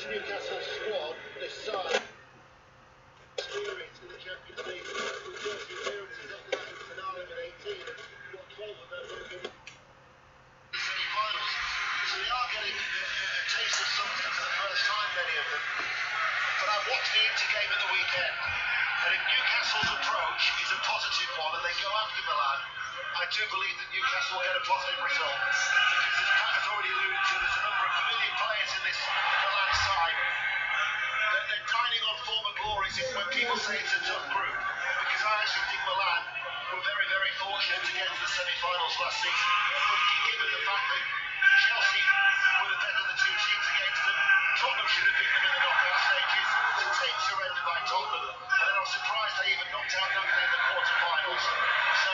Newcastle squad this side. Experience in the Champions League with 30 appearances up to that finale with 18. Got 12 of them in the semi-finals. So they are getting a taste of something for the first time, many of them. But I watched the Inter game at the weekend, and if Newcastle's approach is a positive one and they go after Milan, I do believe that Newcastle will get a positive result. Because as Pat has already alluded to, there's a number of familiar players in this Milan side. They're dining on former glories when people say it's a tough group. Because I actually think Milan were very, very fortunate to get to the semi-finals last season. But given the fact that Chelsea were the better of the two teams against them, Tottenham should have beaten them in the knockout stages. The team surrendered by Tottenham, and then I'm surprised they even knocked out Napoli in the quarter-finals. So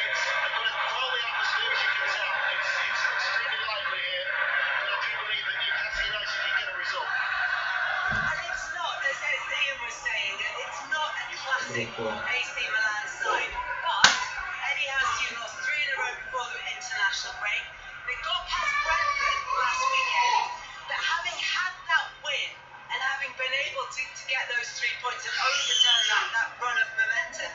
they've got to quell the atmosphere, as you can tell. It's extremely lively here, but I do believe that Newcastle United can get a result. And it's not, as Ian was saying, it's not a classic AC Milan side, but Eddie House lost 3 in a row before the international break. They got past Brentford last weekend, but having had that win and having been able to get those 3 points and overturn that run of momentum,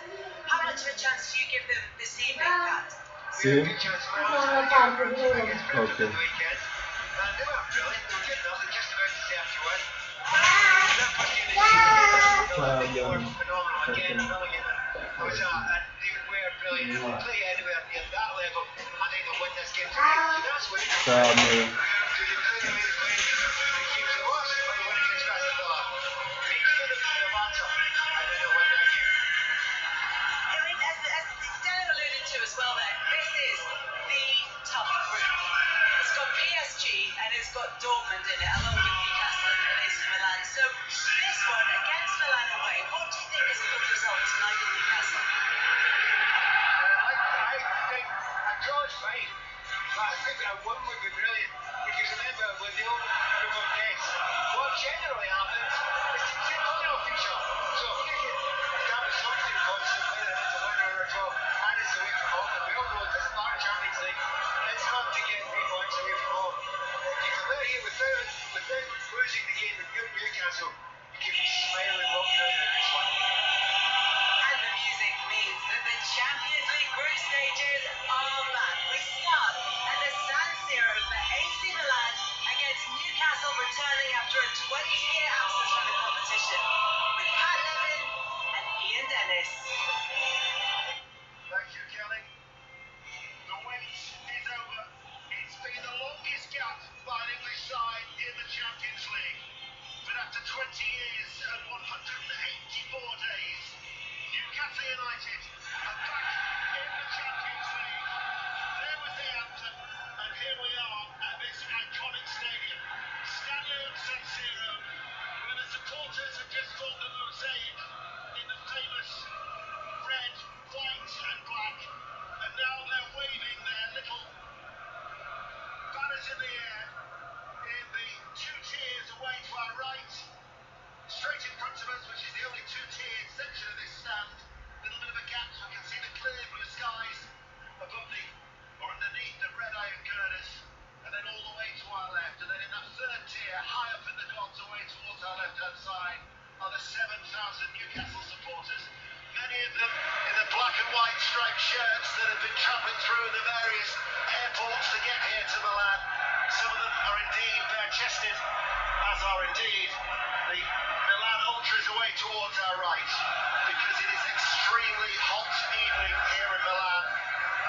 how much of a chance do you give them this evening, Pat? Sí. Okay. And they were brilliant. They were good enough, they're just about to say after one. That first game they were phenomenal again, another game. And they were brilliant. If they play anywhere near that level, I think they'll win this game today. So that's what it is. Do they play the way they play the games they lost, or they win against Aston Villa? It's going to be the latter, and then they'll win that game. I mean, as Dan alluded to as well there, this is the tough group. It's got PSG and it's got Dortmund in it, along with Newcastle and AC Milan. So this one, against Milan away, what do you think is a good result tonight in Newcastle? I think a draw is fine, but I think a win would be brilliant. Because remember, with the old group of deaths, what generally happens is teams get playing off each other. So if you can establish something constant, whether it's a win or a draw, and it's away from home, and we all know it doesn't matter Champions League, it's hard to get 3 points away from home. If you can live here without losing the game with Newcastle, you can be smiling walking out of this one. And the music means that the Champions League group stages are back. We start at the San Siro for AC Milan against Newcastle, returning after a 20-year absence from the competition, with Pat Levin and Ian Dennis. Thank you, Kelly. The wait is over. It's been the longest gap by an English side in the Champions League. But after 20 years and 184 days, Newcastle United are back in the Champions League. There was the anthem, and here we are at this iconic stadium, Stanley and San Siro, where the supporters have just formed a mosaic in the famous red, white and black, and now they're waving their little banners in the air in the 2 tiers away to our right, straight in front of us, which is the only 2-tiered section of this stand. A little bit of a gap so we can see the clear blue skies above the, or underneath the red iron girders, and then all the way to our left, and then in that 3rd tier, high up in the gods away towards our left-hand side, are the 7,000 Newcastle supporters. Many of them in the black and white striped shirts that have been travelling through the various airports to get here to Milan. Some of them are indeed bare-chested, as are indeed the Milan ultras away towards our right, because it is extremely hot evening here in Milan.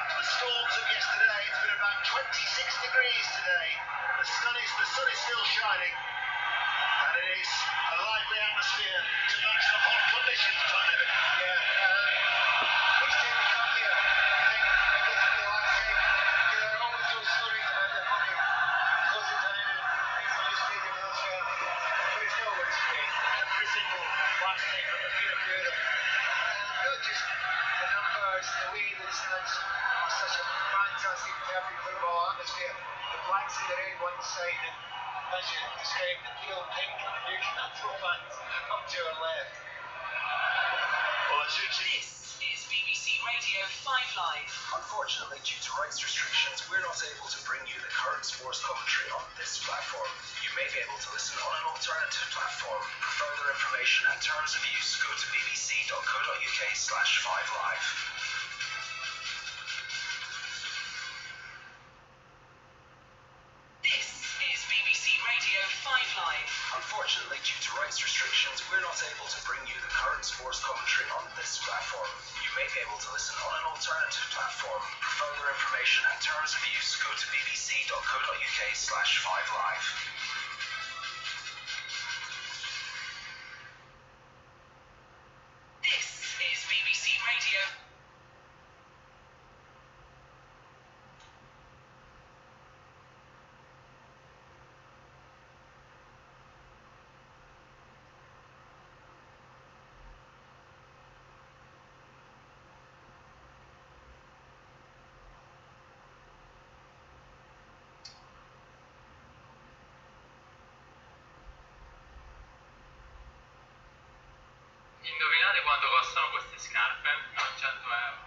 After the storms of yesterday, it's been about 26 degrees today. The sun is still shining, and it is a lively atmosphere to match the hot conditions. Each time we come here, I think maybe it's the last game. There are always those stories about the public closing down in the stadium and elsewhere. But it's not what it's today. Every single last night from the field together. Not just the numbers, the way the stands are such a fantastic, perfect football atmosphere. The blacks and the red one side, and as you described, the pale pink and the Newcastle fans up to our left. Well, This is BBC Radio 5 Live. Unfortunately, due to rights restrictions, we're not able to bring you the current sports commentary on this platform. You may be able able to listen on an alternative platform. For further information and terms of use, go to bbc.co.uk/5live. This is BBC Radio 5 Live. Unfortunately, due to rights restrictions, we're not able to bring you the current sports commentary on this platform. You may be able to listen on an alternative platform. For further information and terms of use, go to bbc.co.uk/5live. This is BBC Radio. Indovinate quanto costano queste scarpe? 900 €.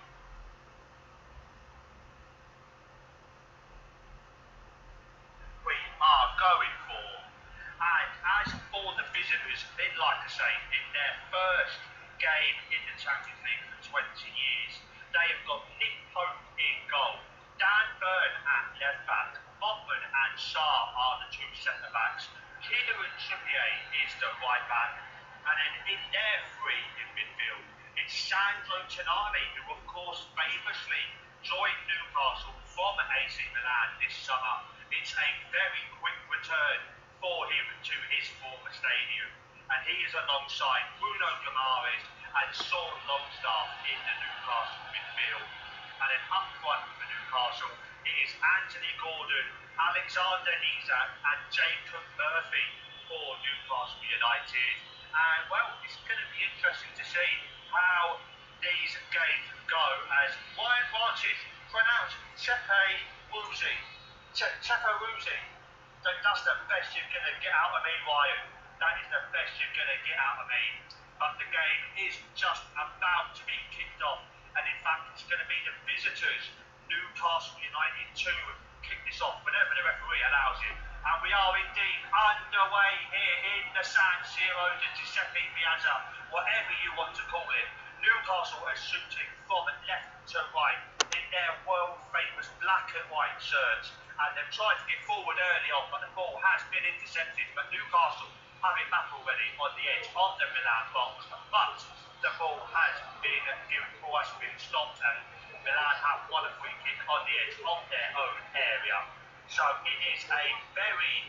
We are going for. And as for the visitors, they'd like to say, in their first game in the Champions League for 20 years, they have got Nick Pope in goal, Dan Burn at left back, Botman and Sarr are the two centre backs, Kieran Trippier is the right back, and then in their three in midfield, it's Sandro Tonali, who of course famously joined Newcastle from AC Milan this summer. It's a very quick return for him to his former stadium, and he is alongside Bruno Guimaraes and Sean Longstaff in the Newcastle midfield. And then up front for Newcastle, it is Anthony Gordon, Alexander Isak and Jacob Murphy for Newcastle United. And well, it's going to be interesting to see how these games go, as Ryan Barches pronounced Tepe Woozy. That's the best you're going to get out of me, Ryan. That is the best you're going to get out of me. But the game is just about to be kicked off, and in fact, it's going to be the visitors, Newcastle United, to kick this off whenever the referee allows it. And we are indeed underway here in the San Siro, the Giuseppe Meazza, whatever you want to call it. Newcastle are shooting from left to right in their world-famous black and white shirts, and they've tried to get forward early on, but the ball has been intercepted. But Newcastle have it back already on the edge of the Milan box, but the ball has been stopped, and Milan have won a free kick on the edge of their own area. So it is a very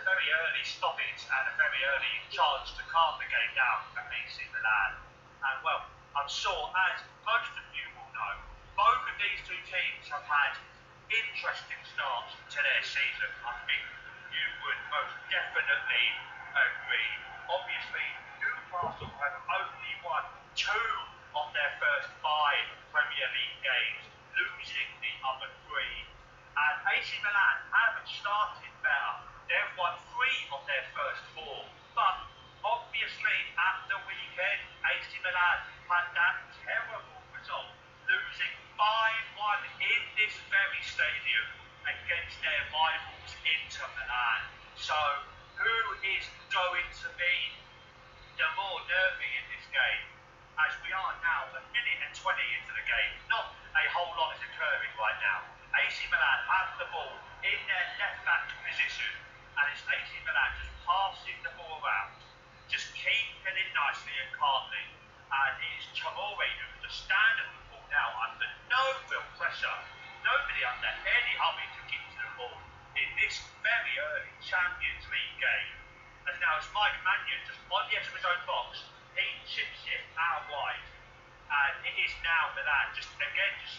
early stoppage and a very early chance to calm the game down for AC Milan. And well, I'm sure, as most of you will know, both of these two teams have had interesting starts to their season. I think you would most definitely agree. Obviously, Newcastle have only won 2 of their first 5 Premier League games, losing the other 3. And AC Milan haven't started better. They've won 3 of their first 4. But obviously, at the weekend, AC Milan had that terrible result, losing 5-1 in this very stadium against their rivals Inter Milan. So, who is going to be the more nervy in this game? As we are now a minute and 20 into the game, not a whole lot is occurring right now. AC Milan have the ball in their left-back position, and it's AC Milan just passing the ball around, just keeping it nicely and calmly. And it's Tomori who's the stand of the ball now under no real pressure, nobody under any hurry to get to the ball in this very early Champions League game. As now it's Mike Mannion just on the edge of his own box, he chips it out wide. And it is now Milan just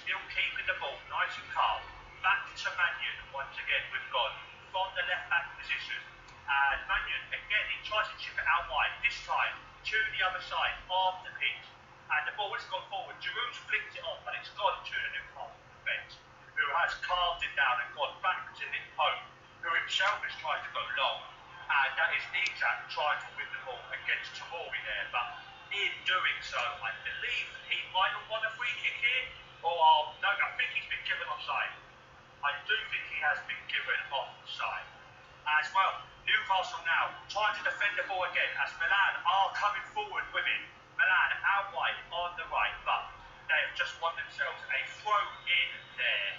still keeping the ball nice and calm. Back to Mannion once again. We've gone from the left back position, and Mannion again, he tries to chip it out wide, this time to the other side of the pitch, and the ball has gone forward. Giroud's flicked it off, and it's gone to the Newcastle defence, who has calmed it down and gone back to Nick Pope, who himself has tried to go long, and that is Isak trying to win the ball against Tomori there, but in doing so, I believe he might have won a free kick here, or no, I think he's been given offside. I do think he has been given offside. As well, Newcastle now trying to defend the ball again as Milan are coming forward with it. Milan out wide on the right, but they have just won themselves a throw in there.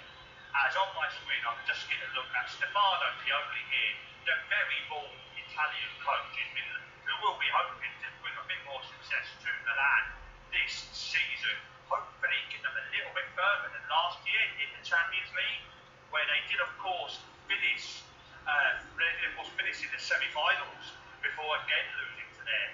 As on my screen, I'm just getting a look at Stefano Pioli here, the very bold Italian coach who will be hoping to bring a bit more success to Milan this season. Hopefully get them a little bit further than last year in the Champions League, where they did of course finish in the semi-finals before again losing to their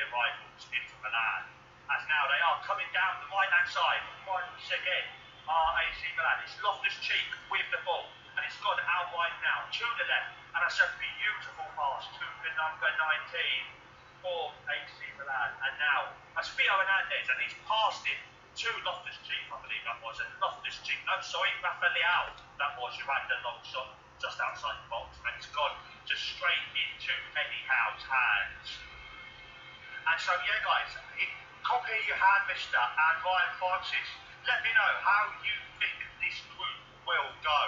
rivals into Milan. As now they are coming down the right hand side once again. AC Milan. It's Loftus-Cheek with the ball, and it's gone out wide now to the left, and that's a beautiful pass to the number 19 for AC Milan. And now that's Theo Hernandez, and he's passed it to Loftus-Cheek, I believe that was, and Loftus-Cheek, no sorry, Rafa Leao, that was, who had the long shot just outside the box, and it's gone just straight into Eddie Howe's hands. And so yeah guys, copy your hand, mister, and Ryan Francis, let me know how you think this group will go.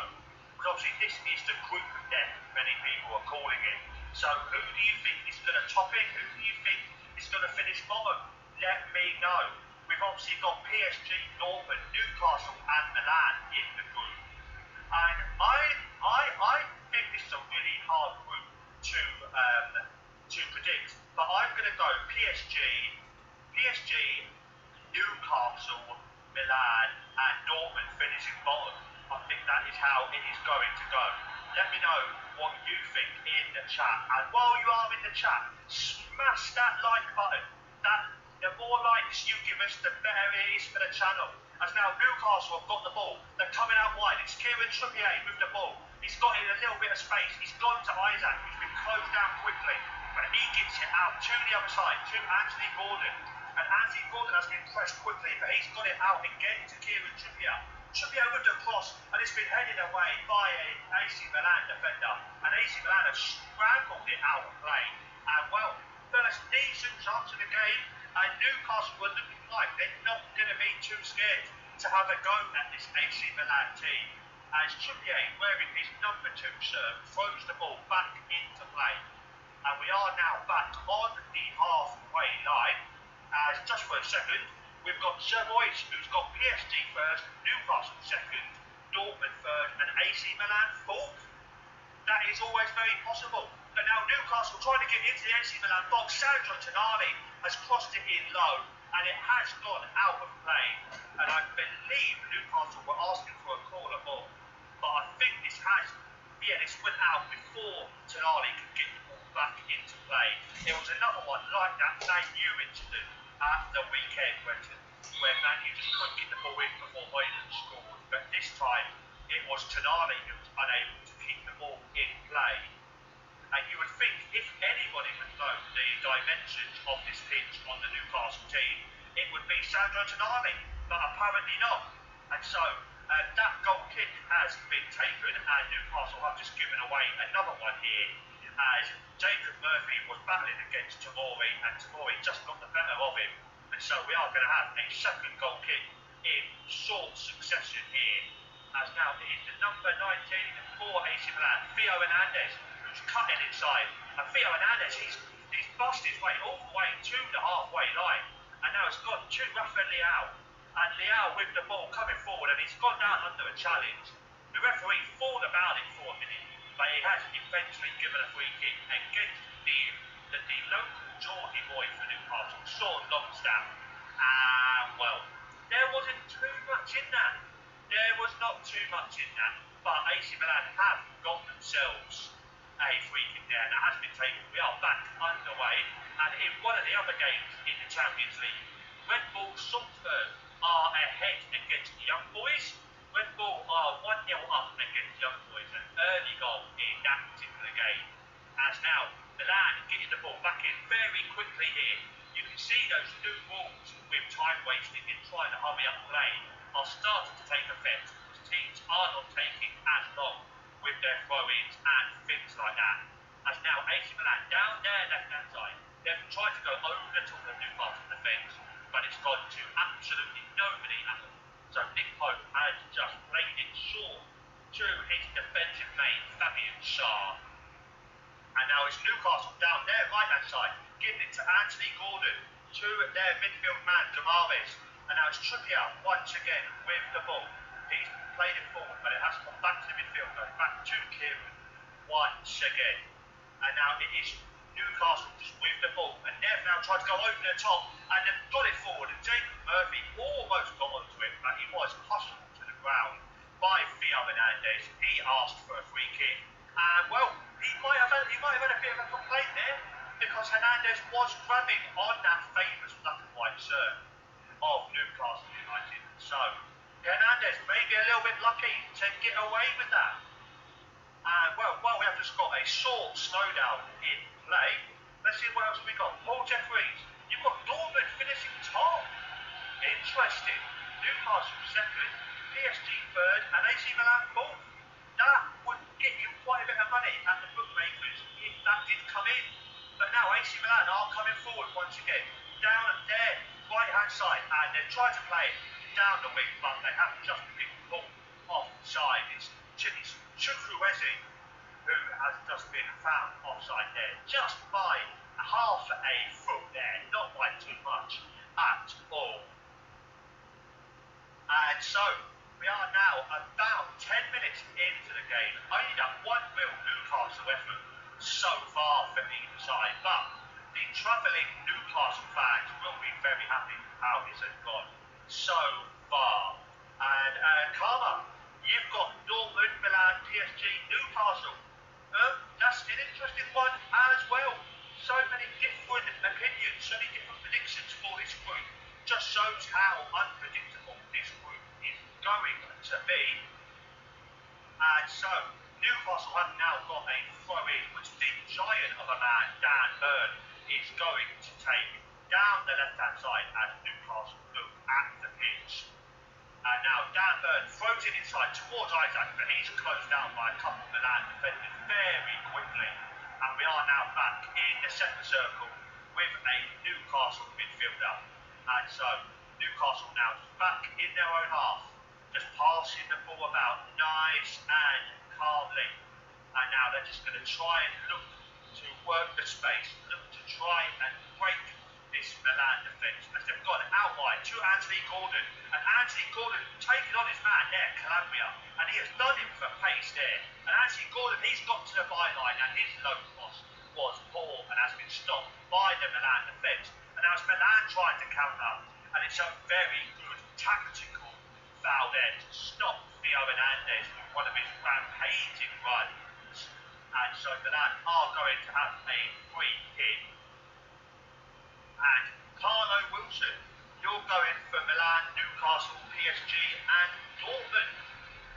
Because obviously this is the group of death, many people are calling it. So who do you think is going to top it? Who do you think is going to finish bottom? Let me know. We've obviously got PSG, Dortmund, Newcastle and Milan in the group. And I think this is a really hard group to predict. But I'm going to go PSG, Newcastle, Milan and Dortmund finishing bottom. I think that is how it is going to go. Let me know what you think in the chat. And while you are in the chat, smash that like button. The more likes you give us, the better it is for the channel. As now Newcastle have got the ball. They're coming out wide. It's Kieran Trippier with the ball. He's got in a little bit of space. He's gone to Isaac, who's been closed down quickly. But he gets it out to the other side, to Anthony Gordon. And Anthony Gordon has been pressed quickly, but he's got it out again to Kieran Trippier. Trippier with the cross, and it's been headed away by an AC Milan defender. And AC Milan have scrambled it out of play. And well, first decent chance of the game, and Newcastle were looking like they're not going to be too scared to have a go at this AC Milan team. As Trippier, wearing his number 2 shirt, throws the ball back into play. And we are now back on the halfway line. As just for a second, we've got Sir Boys, who's got PSG first, Newcastle second, Dortmund third, and AC Milan fourth. That is always very possible. But now Newcastle trying to get into the AC Milan box. Sandro Tonali has crossed it in low, and it has gone out of play. And I believe Newcastle were asking for a corner ball. But I think this went out before Tonali could get the ball back into play. It was another one like that Man U incident at the weekend where Man U just couldn't get the ball in before Hoyland scored. But this time it was Tonali who was unable to keep the ball in play. And you would think if anybody would know the dimensions of this pitch on the Newcastle team, it would be Sandro Tonali, but apparently not. And so that goal kick has been taken, and Newcastle have just given away another one here, as Jacob Murphy was battling against Tamori, and Tamori just got the better of him. And so we are going to have a second goal kick in short succession here, as now it is the number 19 for AC Milan, Theo Hernandez, who's cutting inside. And Theo Hernandez, he's bust his way all the way to the halfway line, and now it's gone to Rafa Leao. And Leao with the ball coming forward, and he's gone down under a challenge. The referee thought about it for a minute, but he has eventually given a free kick against the local Geordie boy for Newcastle, Sean Longstaff. And well, there wasn't too much in that. There was not too much in that, but AC Milan have got themselves a free kick there, and that has been taken. We are back underway, and in one of the other games in the Champions League, Red Bull Salzburg are ahead against the Young Boys. Red Bull are 1-0 up against the Young Boys, an early goal in that particular game. As now Milan getting the ball back in very quickly here. You can see those new rules with time wasting and trying to hurry up play are starting to take effect, because teams are not taking as long with their throw-ins and things like that. As now AC Milan down their left-hand side, they've tried to go over the top of the Newcastle defence, but it's gone to absolutely nobody at all. So Nick Pope has just played it short to his defensive mate, Fabian Schär. it's Newcastle down their right-hand side, giving it to Anthony Gordon, to their midfield man, Damaris. And now it's Trippier once again with the ball. He's played it forward, but it has come back to the midfield, going back to Kieran once again. And now it is Newcastle just with the ball, and they've now tried to go over the top, and they've got it forward, and Jacob Murphy almost got onto it, but he was hustled to the ground by Theo Hernandez. He asked for a free kick, and well, he might have had a bit of a complaint there, because Hernandez was grabbing on that famous black and white shirt of Newcastle United. So Hernandez may be a little bit lucky to get away with that. And well, we have just got a short slowdown in play. Let's see what else we got. Paul Jeffries, you've got Dortmund finishing top. Interesting. Newcastle second, PSG third, and AC Milan fourth. That would get you quite a bit of money at the bookmakers if that did come in. But now AC Milan are coming forward once again, down at their right-hand side, and they're trying to play it down the wing, but they have just been pulled offside. It's Chukwueze who has just been found offside there, just by half a foot there, not by too much at all. And so we are now about 10 minutes into the game, only that 1-0 Newcastle effort so far for either side, but the travelling Newcastle fans will be very happy with how this has gone so far. And Karma, you've got Dortmund, Milan, PSG, Newcastle. That's an interesting one as well. So many different opinions, so many different predictions for this group. Just shows how unpredictable this group is going to be. And so Newcastle have now got a throw-in, which the giant of a man, Dan Burn, is going to take down the left-hand side as Newcastle look at the pitch. And now Dan Burn throws it inside towards Isaac, but he's closed down by a couple of Milan defenders very quickly. And we are now back in the centre circle with a Newcastle midfielder. And so Newcastle now back in their own half, just passing the ball about nice and calmly. And now they're just going to try and look to work the space, look to try and break this Milan defence as they've got out wide to Anthony Gordon, and Anthony Gordon taking on his man there, Calabria, and he has done him for pace there. And Anthony Gordon, he's got to the byline, and his low cross was poor and has been stopped by the Milan defence. And now it's Milan trying to counter, and it's a very good tactical foul there to stop Theo Hernandez with one of his rampaging runs. And so Milan are going to have a free kick. And Carlo Wilson, you're going for Milan, Newcastle, PSG and Dortmund.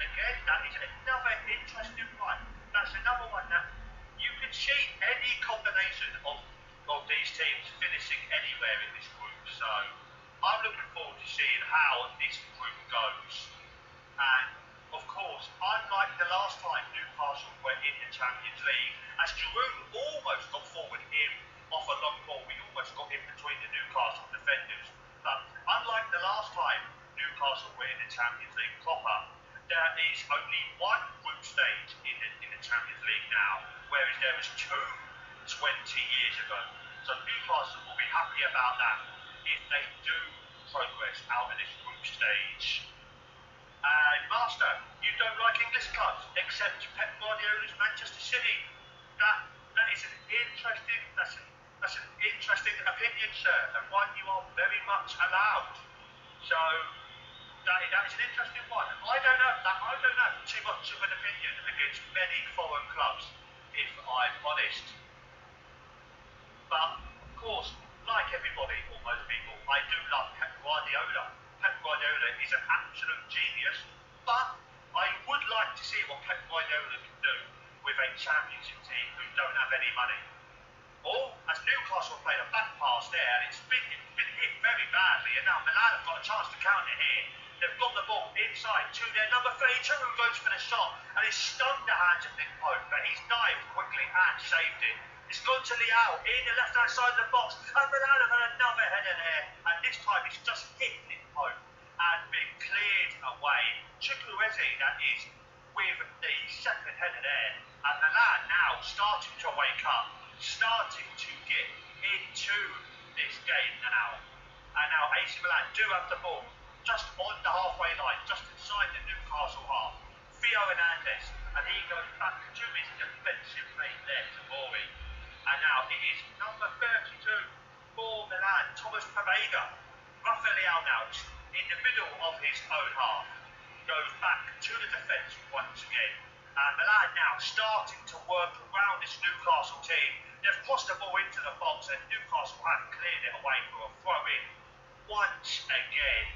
Again, that is another interesting one. That's another one that you can see any combination of these teams finishing anywhere in this group. So I'm looking forward to seeing how this group goes. And of course, unlike the last time Newcastle were in the Champions League, as Giroud almost got forward in off a long ball, we almost got in between the Newcastle defenders. But unlike the last time Newcastle were in the Champions League proper, there is only one group stage in the Champions League now, whereas there was two 20 years ago. So Newcastle will be happy about that if they do progress out of this group stage. And Master, you don't like English clubs except Pep Guardiola's Manchester City. That is an interesting. That's an interesting opinion, sir, and one you are very much allowed. So that is an interesting one. I don't have too much of an opinion against many foreign clubs, if I'm honest. But of course, like everybody or most people, I do love Pep Guardiola. Pep Guardiola is an absolute genius, but I would like to see what Pep Guardiola can do with a championship team who don't have any money. Or, as Newcastle played a back pass there, and it's been hit very badly, and now Milan have got a chance to counter here. They've got the ball inside to their number 32, who goes for the shot, and it's stunned the hands of Nick Pope, but he's dived quickly and saved it. It's gone to Leao in the left-hand side of the box, and Milan have had another header there, and this time it's just hit Nick Pope and been cleared away. Chukwueze, that is, with the second header there, and Milan now starting to wake up. starting to get into this game now. And now AC Milan do have the ball just on the halfway line, just inside the Newcastle half. Theo Hernandez, and he goes back to his defensive mate there, Tamori. And now it is number 32 for Milan, Thomas Pavega. Rafael now in the middle of his own half. Goes back to the defence once again. And Milan now starting to work around this Newcastle team. They've crossed the ball into the box and Newcastle have cleared it away for a throw-in once again.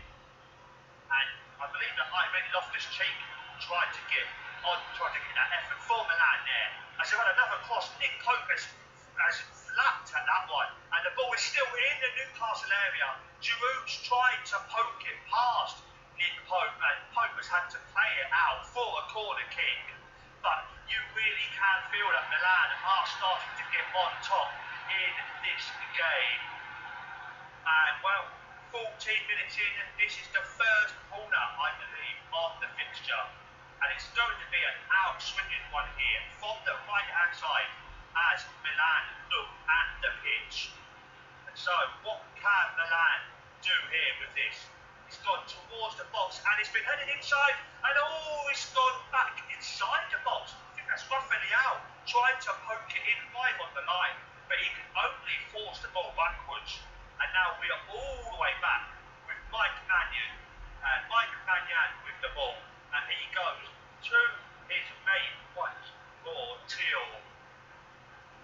And I believe that Ivan Loftus-Cheek tried to get that effort for Milan there. As they've had another cross, Nick Pope has flapped at that one. And the ball is still in the Newcastle area. Giroud's tried to poke it past Nick Pope, and Pope has had to play it out for a corner kick. But you really can feel that Milan are starting to get on top in this game. And well, 14 minutes in, this is the first corner, I believe, of the fixture. And it's going to be an out-swinging one here from the right-hand side as Milan look at the pitch. And so, what can Milan do here with this? It's gone towards the box and it's been headed inside, and it's gone back inside the box. I think that's Rafael trying to poke it in live on the line, but he can only force the ball backwards. And now we are all the way back with Mike Mannion, and Mike Mannion with the ball, and he goes to his mate once more, Teal.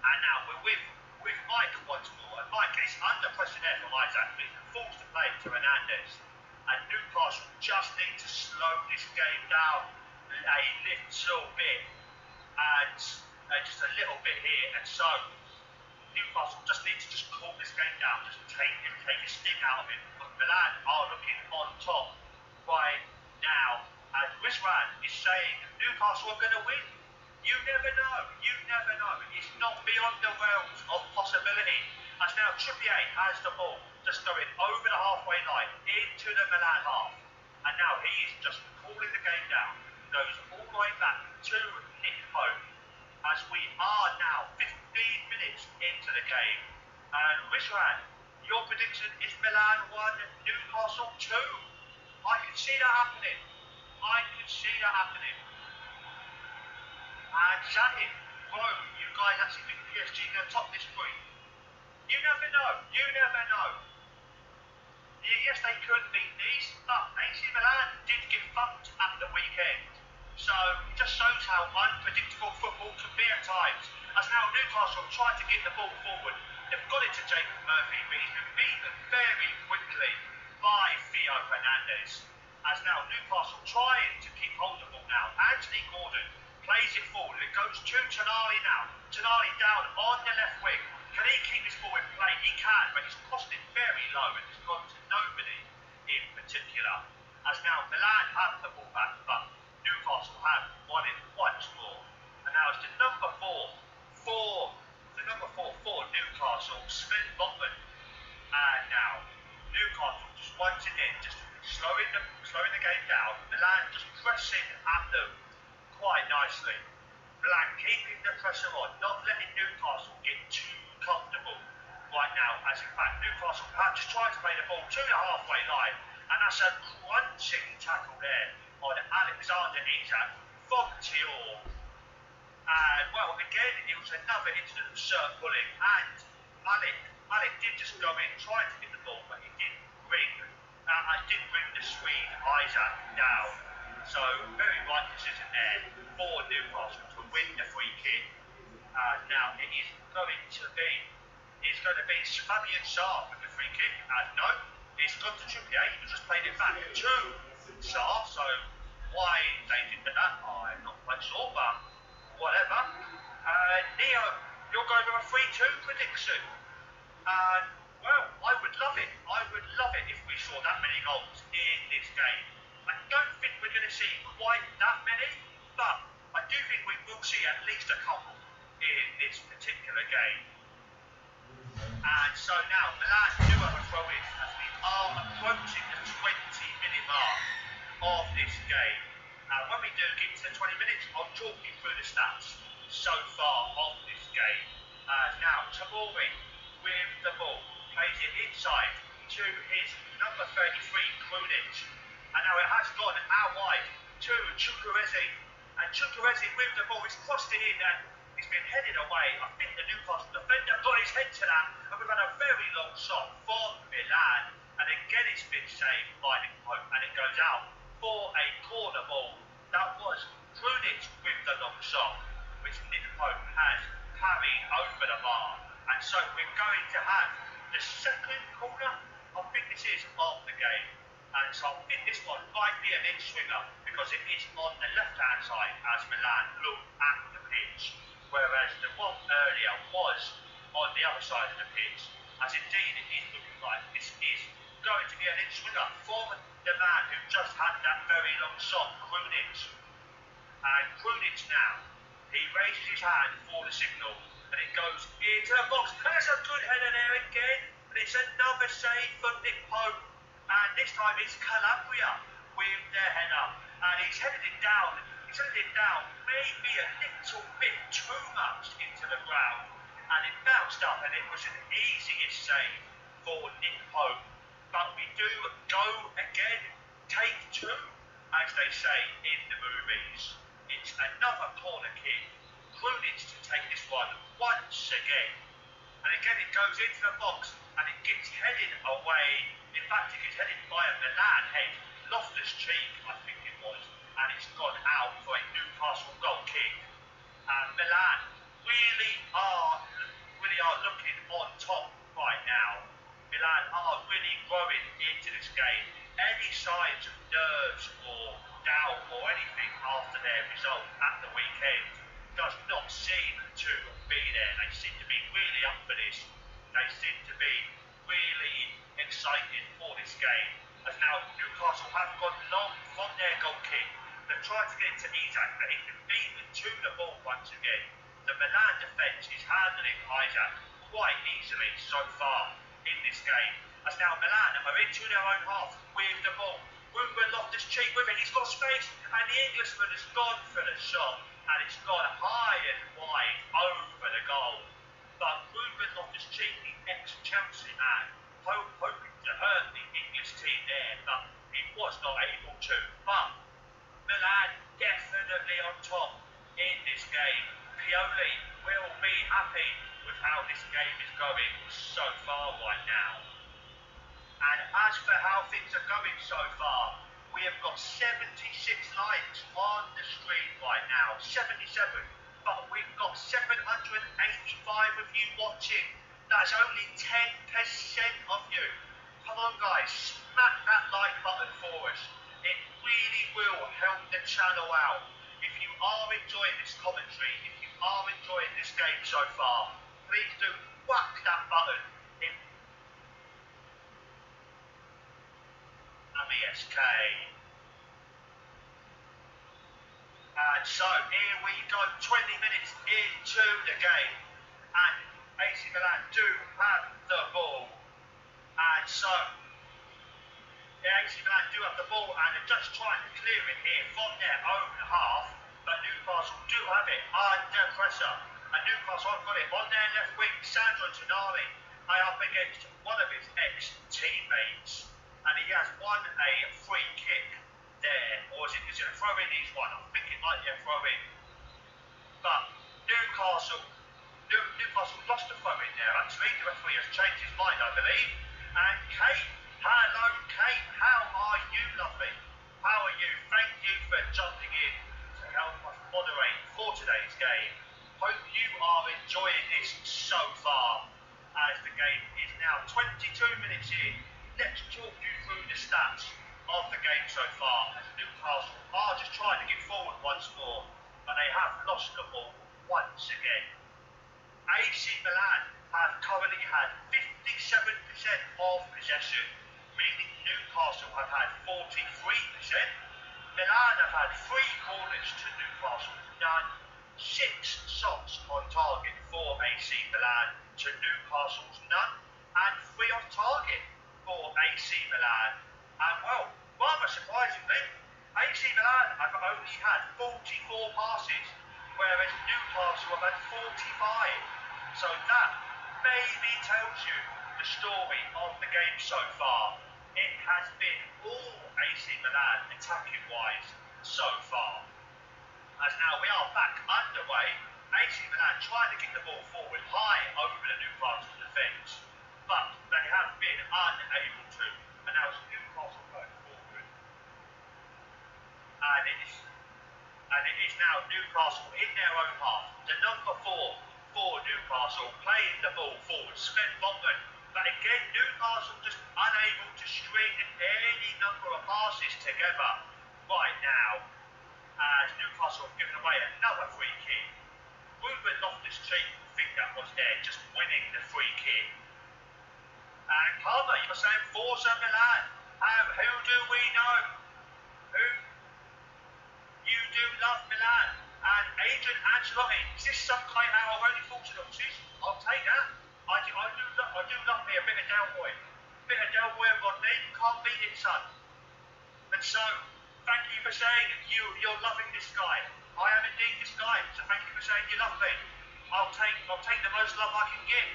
And now we're with Mike once more, and Mike is under pressure there from Isaac, but he's forced to play to Hernandez. And Newcastle just need to slow this game down a little bit, and just a little bit here. And so Newcastle just need to just calm this game down, just take a sting out of it. But Milan are looking on top right now, and Rizwan is saying Newcastle are going to win. You never know. It's not beyond the realms of possibility. As now Trippier has the ball, just going over the halfway line into the Milan half. And now he is just cooling the game down. Goes all the way back to Nick Pope. As we are now 15 minutes into the game. And Rizwan, your prediction is Milan 1, Newcastle 2. I can see that happening. And Zahin, you guys actually think PSG are going to top this group? You never know. Yes, they could beat these, but AC Milan did get fucked at the weekend. So it just shows how unpredictable football can be at times. As now Newcastle tried to get the ball forward. They've got it to Jacob Murphy, but he's been beaten very quickly by Theo Hernandez. As now Newcastle trying to keep hold of the ball now. Anthony Gordon plays it forward. It goes to Tonali now. Tonali down on the left wing. Can he keep this ball in play? He can, but he's crossed it very low and it's gone to nobody in particular. As now Milan have the ball back, but Newcastle have won it once more. And now it's the number four for Newcastle, Sven Botman. And now Newcastle just once again just slowing the game down. Milan just pressing at them quite nicely. Milan keeping the pressure on, not letting Newcastle get too comfortable right now, as in fact Newcastle perhaps just trying to play the ball to the halfway line, and that's a crunching tackle there on Alexander Isak from Teal. And well, again it was another incident of shirt pulling, and Malik did just go in trying to get the ball, but he didn't bring the Swede Isaac down. So very right decision there for Newcastle to win the free kick. Now it is going to be Fabian Sarr with the free kick. No, it's gone to Trippier. He just played it back to Sarr. So why they did that, I'm not quite sure, but whatever. Neo, you're going with a 3-2 prediction. Well, I would love it if we saw that many goals in this game. I don't think we're going to see quite that many, but I do think we will see at least a couple in this particular game. And so now Milan do have a throw in as we are approaching the 20-minute mark of this game. When we do get to the 20 minutes, I'll talk you through the stats so far of this game. Now Tamori with the ball, plays it inside to his number 33, Krunic. And now it has gone out wide to Chukwueze. And Chukwueze with the ball, he's crossed it in and he's been headed away. I think the Newcastle defender got his head to that, and we've had a very long shot from Milan. And again it's been saved by Nick Pope, and it goes out for a corner ball. That was Krunic with the long shot, which Nick Pope has carried over the bar. And so we're going to have the second corner, I think this is, of the game. And so I think this one might be an in-swinger, because it is on the left-hand side as Milan look at the pitch, whereas the one earlier was on the other side of the pitch, as indeed it is looking like this is going to be an in-swinger from the man who just had that very long shot, Krunic. And Krunic now, he raises his hand for the signal, and it goes into the box. There's a good header there again, and it's another save for Nick Pope. And this time it's Calabria with their header, and he's headed it down. He's headed it down maybe a little bit too much into the ground, and it bounced up, and it was an easiest save for Nick Pope. But we do go again, take two, as they say in the movies. It's another corner kick. Krunic to take this one once again. And again it goes into the box, and it gets headed away. In fact, it gets headed by a Milan head, Loftus-Cheek, I think it was, and it's gone out for a Newcastle goal kick. And Milan really are looking on top right now. Milan are really growing into this game. Any signs of nerves or doubt or anything after their result at the weekend does not seem to be there. They seem to be really up for this. They seem to be really excited for this game. As now Newcastle have gone long from their goal kick. They've tried to get it to Isaac, but he's been beaten to the ball once again. The Milan defence is handling Isaac quite easily so far in this game. As now Milan are into their own half with the ball. Ruben Loftus-Cheek with it, he's got space, and the Englishman has gone for the shot, and it's gone high and wide over the goal. But Ruben Loftus-Cheek, the ex-Chelsea man, hoping to hurt the English team there, but he was not able to. But Milan definitely on top in this game. Pioli will be happy with how this game is going so far right now. And as for how things are going so far, we have got 76 likes on the screen right now, 77, but we've got 785 of you watching. That's only 10% of you. Come on guys, smack that like button for us. It really will help the channel out. If you are enjoying this commentary, if you are enjoying this game so far, please do whack that button. MESK. And so here we go, 20 minutes into the game, and AC Milan do have the ball. And so the AC Milan do have the ball, and they're just trying to clear it here from their own half, but Newcastle do have it under pressure. And Newcastle have got it on their left wing. Sandro Tonali up against one of his ex-teammates, and he has won a free kick there, or is it a throw-in he's won? I think it might be a throw-in. But Newcastle lost the throw-in there, actually. The referee has changed his mind, I believe. And Kate, hello Kate, how are you, lovely? How are you? Thank you for jumping in to help us moderate for today's game. Hope you are enjoying this so far, as the game is now 22 minutes in. Let's talk you through the stats of the game so far, as Newcastle are just trying to get forward once more, but they have lost the ball once again. AC Milan have currently had 57% of possession, meaning Newcastle have had 43%. Milan have had 3 corners to Newcastle, none. 6 shots on target for AC Milan to Newcastle's none, and 3 off target for AC Milan. And well, rather surprisingly, AC Milan have only had 44 passes, whereas Newcastle have had 45. So that maybe tells you the story of the game so far. It has been all AC Milan attacking-wise so far. As now we are back underway, AC Milan trying to get the ball forward high over the Newcastle defence, but they have been unable to. And now it's Newcastle going forward, and it is now Newcastle in their own half. The number 4 for Newcastle playing the ball forward, Sven Botman. But again, Newcastle just unable to string any number of passes together right now. As Newcastle have given away another free kick. Ruben Loftus-Cheek, I think that was there, just winning the free kick. And Palmer, you were saying Forza Milan. Who do we know? Who? You do love Milan. And Adrian Ancelotti, is this some kind of our only Fortunators? I'll take that. I do love me a bit of Del Boy. Bit of Del Boy and Rodney, can't beat it, son. And so, thank you for saying you're loving this guy. I am indeed this guy, so thank you for saying you love me. I'll take the most love I can get.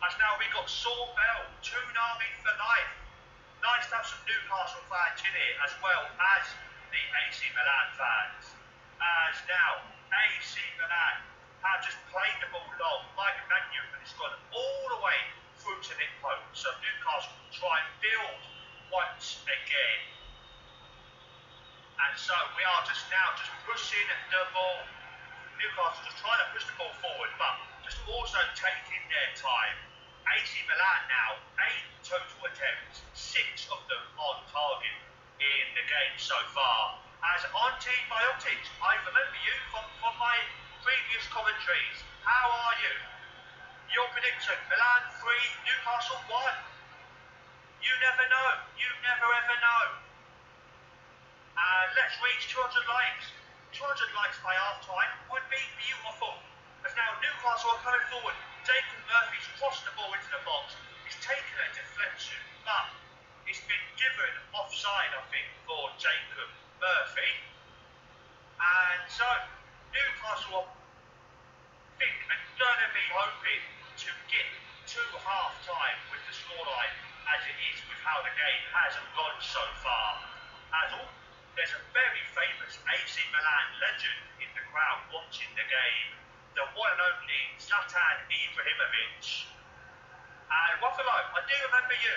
As now we got Saul Bell, Toonami for life. Nice to have some Newcastle fans in here, as well as the AC Milan fans. As now, AC Milan have just played the ball long. Mike Mannion has gone all the way through to Nick Pope. So Newcastle will try and build once again. And so we are just pushing the ball. Newcastle just trying to push the ball forward, but just also taking their time. AC Milan now, 8 total attempts, 6 of them on target in the game so far. As Antibiotics, I remember you from my previous commentaries. How are you? Your prediction, Milan 3, Newcastle 1. You never know. You never ever know. Let's reach 200 likes. 200 likes by half time would be beautiful. As now Newcastle are coming forward. Jacob Murphy's crossed the ball into the box. He's taken a deflection, but it's been given offside, I think, for Jacob Murphy. And so Newcastle, I think, are going to be hoping to get to half time with the scoreline as it is with how the game has gone so far. There's a very famous AC Milan legend in the crowd watching the game, the one and only Zlatan Ibrahimovic. And Waffalo, I do remember you.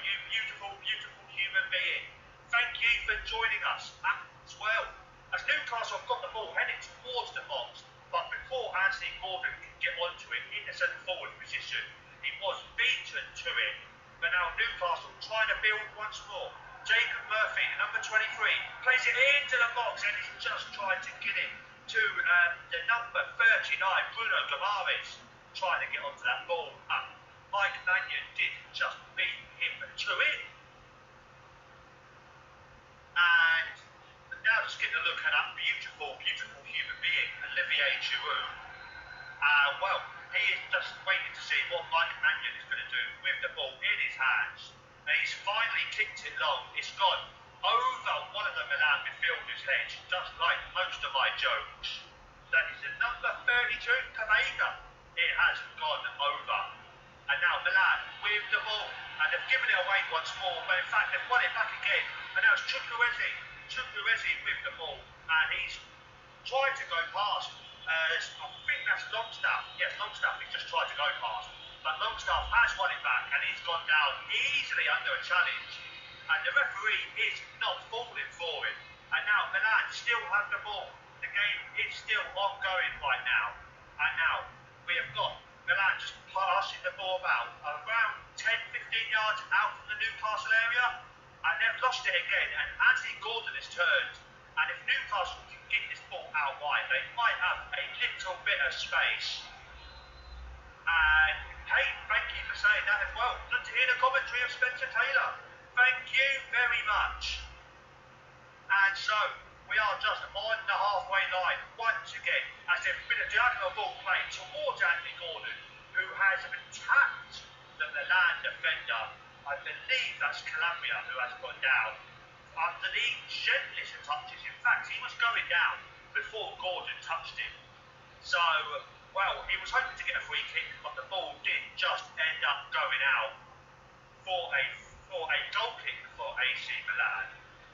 You beautiful, beautiful human being. Thank you for joining us as well. As Newcastle have got the ball heading towards the box, but before Anthony Gordon can get onto it in the centre forward position, he was beaten to it. But now Newcastle trying to build once more. Jacob Murphy, the number 23, plays it into the box and he's just tried to get it to the number 39, Bruno Guimaraes, trying to get onto that ball. Mike Mannion did just beat him to it. And now just getting a look at that beautiful, beautiful human being, Olivier Giroud. Well, he is just waiting to see what Mike Mannion is going to do with the ball in his hands. And he's finally kicked it long. It's gone over one of the Milan midfielders' heads, just like most of my jokes. That is the number 32, Kavega. It has gone over. And now Milan with the ball. And they've given it away once more, but in fact they've won it back again. And now it's Chukwueze with the ball. And he's tried to go past. I think that's Longstaff. Yes, Longstaff he's just tried to go past. But Longstaff has won it back and he's gone down easily under a challenge. And the referee is not falling for it. And now Milan still have the ball. The game is still ongoing right now. And now we have got Milan just passing the ball about around 10-15 yards out from the Newcastle area. And they've lost it again. And Anthony Gordon has turned. And if Newcastle can get this ball out wide, they might have a little bit of space. And hey, thank you for saying that as well. Good to hear the commentary of Spencer Taylor. Thank you very much. And so, we are just on the halfway line once again, as there's been a diagonal ball played towards Anthony Gordon, who has attacked the Milan defender. I believe that's Calabria who has gone down. Under the gentlest of touches. In fact, he was going down before Gordon touched him. So, Well, he was hoping to get a free kick, but the ball did just end up going out for a goal kick for AC Milan.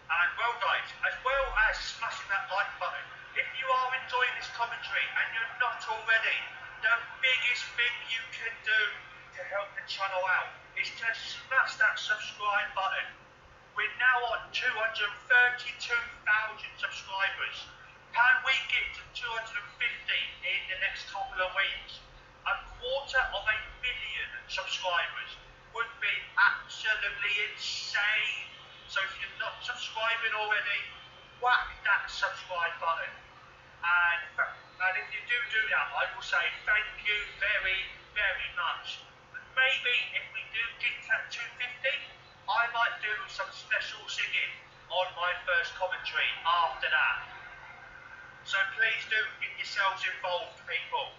And well guys, as well as smashing that like button, if you are enjoying this commentary and you're not already, the biggest thing you can do to help the channel out is to smash that subscribe button. We're now on 232,000 subscribers. Can we get to 250 in the next couple of weeks? 250,000 subscribers would be absolutely insane. So if you're not subscribing already, whack that subscribe button. And if you do that, I will say thank you very, very much. Maybe if we do get to 250, I might do some special singing on my first commentary after that. So please do get yourselves involved, people.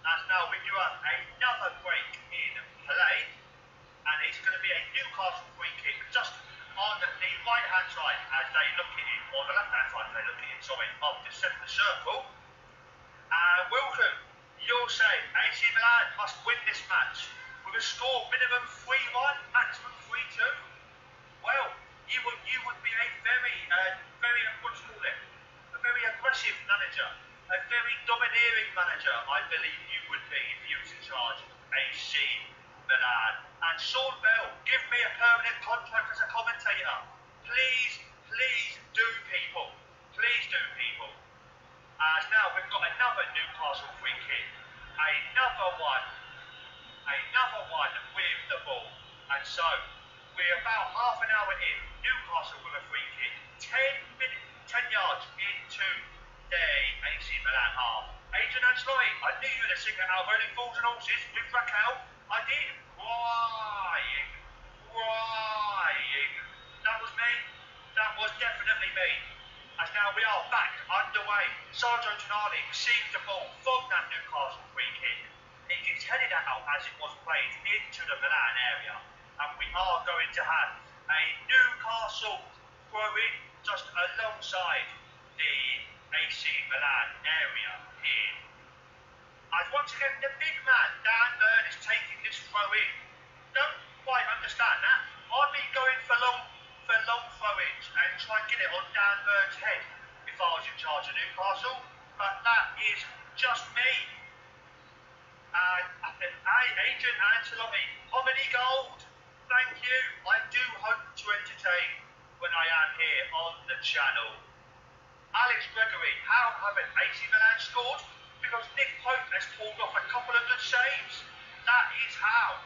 As now we do have another break in play, and it's going to be a Newcastle free kick just on the right hand side as they look at it, or the left hand side as they look at it, sorry, of the centre circle. Wilson, you'll say AC Milan must win this match with a score minimum 3-1, maximum 3-2. Well, you would be a very what's called it, a very aggressive manager, a very domineering manager, I believe you would be if you was in charge of AC Milan. And Sean Bell, give me a permanent contract as a commentator. Please do, people. Please do, people. As now we've got another Newcastle free kick, another one with the ball. And so we're about half an hour in. Newcastle with a free kick, 10 yards into the AC Milan half. Adrian Ancelotti, I knew you were the singer out of Only Fools and Horses with Raquel. I did. Crying. That was me. That was definitely me. As now we are back underway. Sergio Tonali received the ball from that Newcastle free kick. It gets headed out as it was played into the Milan area. And we are going to have a Newcastle throw-in just alongside the AC Milan area here. As once again, the big man, Dan Burn, is taking this throw-in. Don't quite understand that. I'd be going for long throw-ins and try and get it on Dan Burn's head if I was in charge of Newcastle. But that is just me. And Adrian Ancelotti, comedy gold. Thank you. I do hope to entertain when I am here on the channel. Alex Gregory, how haven't AC Milan scored? Because Nick Pope has pulled off a couple of good saves. That is how.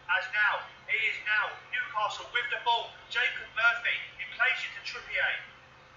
As now, it is now Newcastle with the ball. Jacob Murphy, he plays it to Trippier.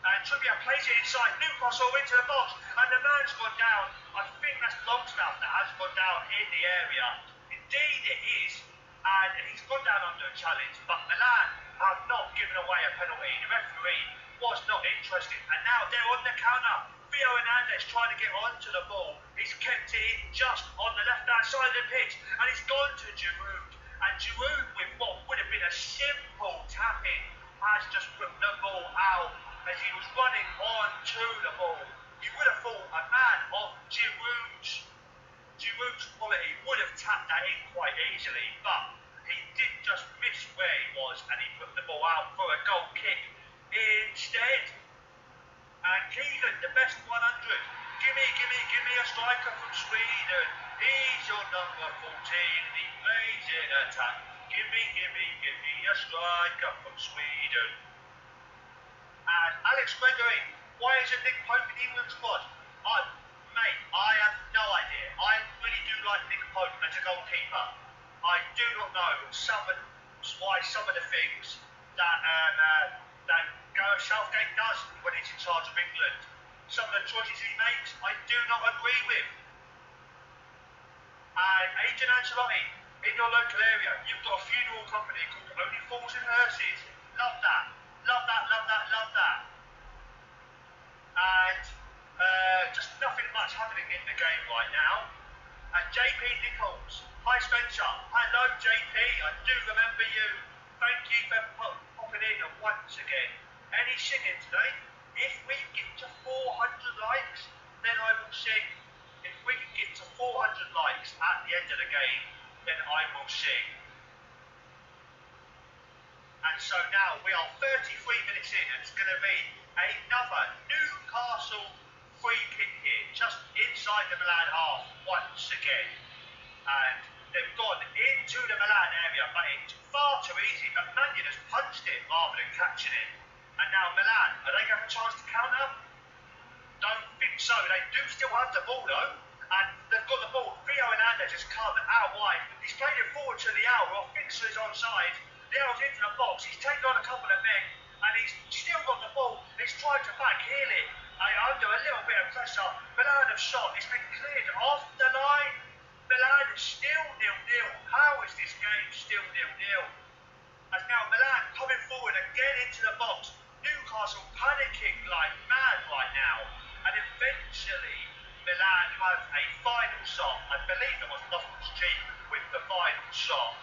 And Trippier plays it inside Newcastle into the box. And the man's gone down. I think that's Longstaff that has gone down in the area. Indeed it is. And he's gone down under a challenge. But Milan have not given away a penalty. The referee was not interested. And now they're on the counter. Theo Hernandez trying to get onto the ball. He's kept it in just on the left-hand side of the pitch. And he's gone to Giroud. And Giroud, with what would have been a simple tap-in, has just put the ball out as he was running on to the ball. You would have thought a man of Giroud's quality would have tapped that in quite easily, but he did just miss where he was and he put the ball out for a goal kick instead. And Keegan, the best 100. Give me a striker from Sweden. He's your number 14 and he plays in attack. Give me a striker from Sweden. And Alex Gregory, why isn't Nick Pope in the England squad? Mate, I have no idea. I really do like Nick Pope as a goalkeeper. I do not know why some of the things that Gareth Southgate does when he's in charge of England. Some of the choices he makes, I do not agree with. And Adrian Ancelotti, in your local area, you've got a funeral company called Only Fools and Hearses. Love that. And just nothing much happening in the game right now. And JP Nichols, hi Spencer. Hello JP, I do remember you. Thank you for popping in once again. Any singing today? If we get to 400 likes, then I will sing. If we can get to 400 likes at the end of the game, then I will sing. And so now we are 33 minutes in, and it's going to be another Newcastle free kick here, just inside the Milan half once again. And they've gone into the Milan area, but it's far too easy. But Milan has punched it rather than catching it. And now Milan, are they going to have a chance to counter? Don't think so. They do still have the ball though, and they've got the ball. Theo Hernandez has come out wide. He's played it forward to Leao. Fixer is onside. Leao's into the box. He's taken on a couple of men, and he's still got the ball. He's tried to backheel it under a little bit of pressure. Milan have shot. It's been cleared off the line. Milan is still 0-0. How is this game still 0-0? As now Milan coming forward again into the box. Newcastle panicking like mad right now, and eventually Milan have a final shot. I believe it was Loftus-Cheek with the final shot,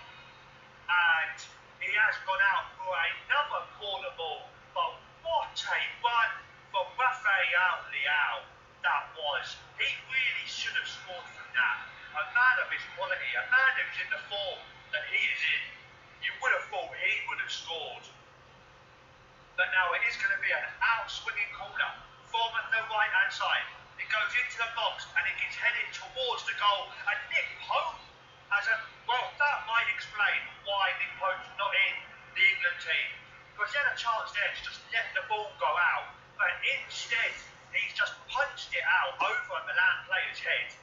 and he has gone out for another corner ball. But what a run from Rafael Leao that was. He really should have scored from that. A man of his quality, a man who's in the form that he is in, you would have thought he would have scored. But now it is going to be an out-swinging corner from the right-hand side. It goes into the box and it gets headed towards the goal. And Nick Pope has a... Well, that might explain why Nick Pope's not in the England team. Because he had a chance there to just let the ball go out. But instead, he's just punched it out over a Milan player's head.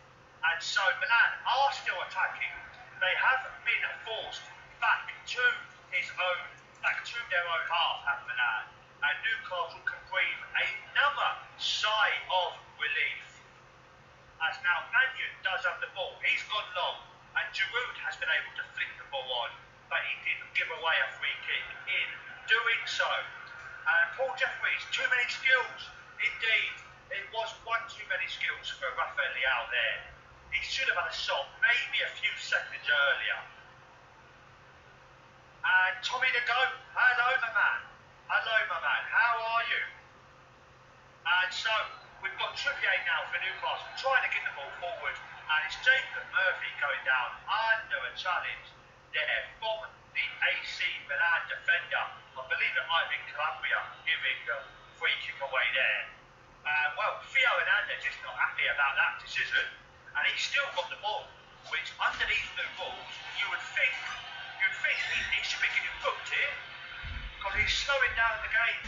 And so Milan are still attacking. They have been forced back to their own half at Milan, and Newcastle can breathe another sigh of relief. As now Mannion does have the ball, he's gone long, and Giroud has been able to flick the ball on, but he didn't give away a free kick in doing so. And Paul Jeffries, too many skills. Indeed, it was one too many skills for Rafael Leao there. He should have had a shot maybe a few seconds earlier. And Tommy the Goat, hello my man. Hello my man, how are you? And so we've got Trippier now for Newcastle trying to get the ball forward, and it's Jacob Murphy going down under a challenge there from the AC Milan defender. I believe it might have been Calabria giving the free kick away there. Well, Theo Hernandez is not happy about that decision, and he's still got the ball, which under these new rules you would think he should be getting booked here, because he's slowing down the game.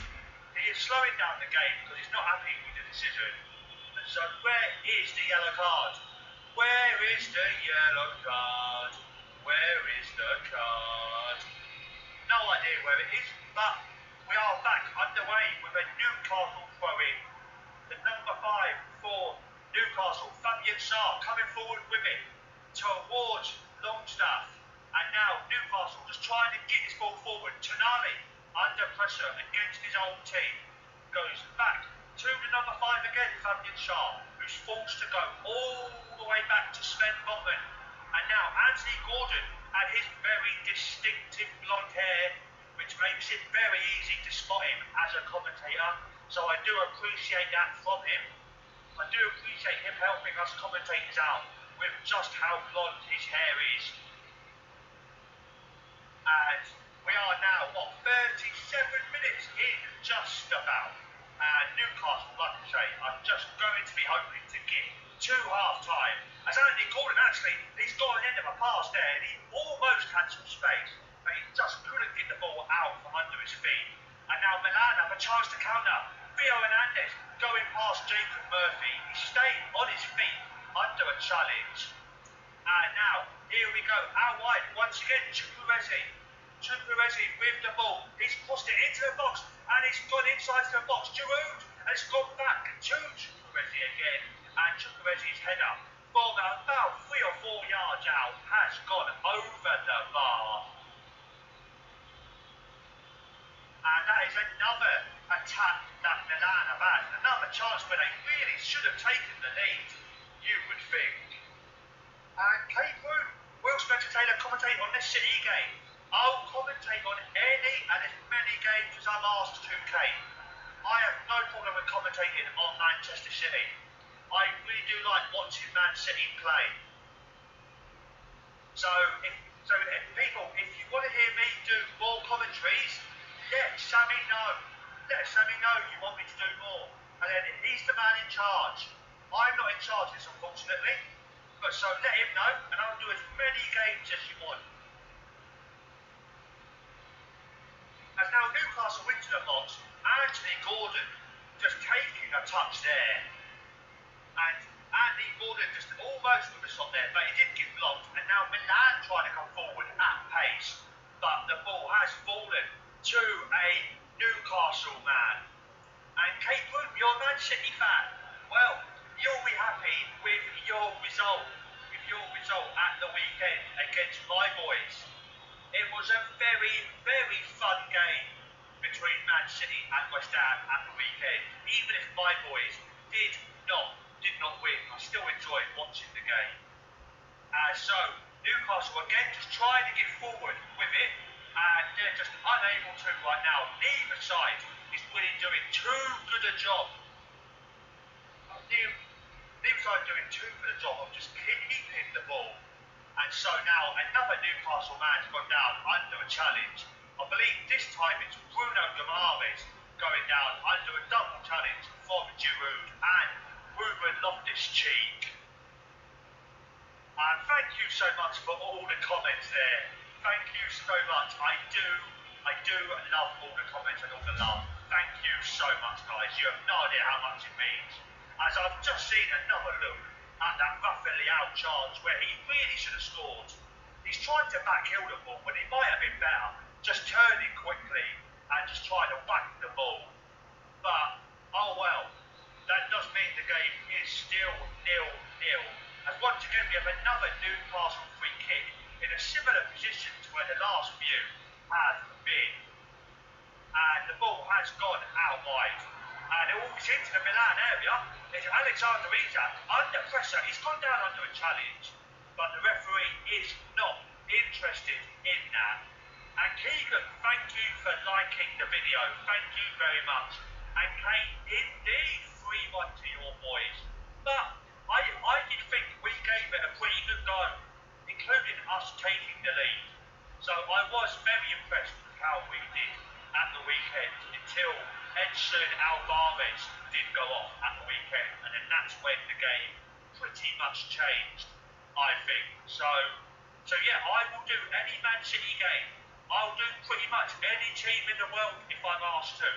He is slowing down the game because he's not happy with the decision. And so where is the yellow card? Where is the yellow card? Where is the card? No idea where it is, but we are back underway with a Newcastle throw-in. The number 5 for Newcastle, Fabian Sarr, coming forward with it towards Longstaff. And now Newcastle just trying to get this ball forward. Tonali under pressure against his old team. Goes back to the number 5 again, Fabian Sarr, who's forced to go all the way back to Sven Botman. And now Anthony Gordon and his very distinctive blonde hair, which makes it very easy to spot him as a commentator. So I do appreciate that from him. I do appreciate him helping us commentators out with just how blonde his hair is. And we are now, 37 minutes in just about. And Newcastle, like I say, are just going to be hoping to get to half-time. As Anthony Gordon actually, he's got an end of a pass there, and he almost had some space, but he just couldn't get the ball out from under his feet. And now Milan have a chance to counter. Theo Hernandez going past Jacob Murphy. He's staying on his feet under a challenge. And now, here we go, out wide, once again, Chukwueze with the ball. He's crossed it into the box, and it's gone inside to the box. Giroud, and it's gone back to Chukwueze again. And Chukwueze's header from about 3 or 4 yards out has gone over the bar. And that is another attack that Milan have had. Another chance where they really should have taken the lead, you would think. And Kate Root, Will Spencer Taylor commentate on this City game. I'll commentate on any and as many games as I'm asked to, Kate. I have no problem with commentating on Manchester City. I really do like watching Man City play. So people, if you want to hear me do more commentaries, let Sammy know. Let Sammy know you want me to do more. And then he's the man in charge. I'm not in charge of this, unfortunately. But so let him know, and I'll do as many games as you want. As now Newcastle into the box, Anthony Gordon just taking a touch there. And Andy Gordon just almost with a shot there, but he didn't get blocked. And now Milan trying to come forward at pace, but the ball has fallen to a Newcastle man. And Kate Broom, you're a Man City fan. Well, you'll be happy with your result, at the weekend against my boys. It was a very, very fun game between Man City and West Ham at the weekend. Even if my boys did not win, I still enjoyed watching the game. So Newcastle again just trying to get forward with it, and they're just unable to right now. Neither side is really doing too good a job. Neither side doing too good a job of just keeping the ball. And so now another Newcastle man's gone down under a challenge. I believe this time it's Bruno Guimaraes going down under a double challenge from Giroud and Ruben Loftus-Cheek. And thank you so much for all the comments there. Thank you so much. I do love all the comments and all the love. Thank you so much, guys. You have no idea how much it means. As I've just seen another look at that Rafael Leao charge where he really should have scored. He's trying to backheel the ball when he might have been better, just turning quickly and just trying to whack the ball. But, oh well, that does mean the game is still 0-0. As once again we have another Newcastle free kick in a similar position to where the last few have been. And the ball has gone out wide. And it walks into the Milan area. It's Alexander Isak under pressure. He's gone down under a challenge, but the referee is not interested in that. And Keegan, thank you for liking the video. Thank you very much. And Kate, indeed, 3-1 to your boys. But I did think we gave it a pretty good go, including us taking the lead. So I was very impressed with how we did at the weekend until Edson Alvarez did go off at the weekend, and then that's when the game pretty much changed, I think. So yeah, I will do any Man City game. I'll do pretty much any team in the world if I'm asked to.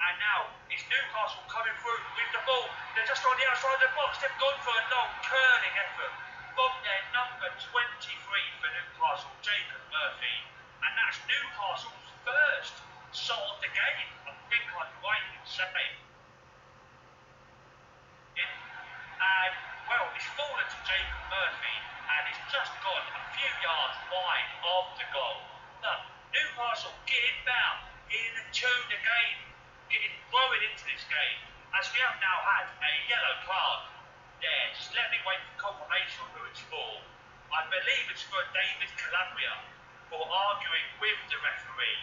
And now it's Newcastle coming through with the ball. They're just on the outside of the box. They've gone for a long curling effort from their number 23 for Newcastle, Jacob Murphy, and that's Newcastle's first shot of the game. I think I'm right in saying. And well, it's fallen to Jacob Murphy, and it's just gone a few yards wide of the goal. But Newcastle getting down into the game, growing into this game, as we have now had a yellow card there. Just let me wait for confirmation who it's for. I believe it's for David Calabria for arguing with the referee.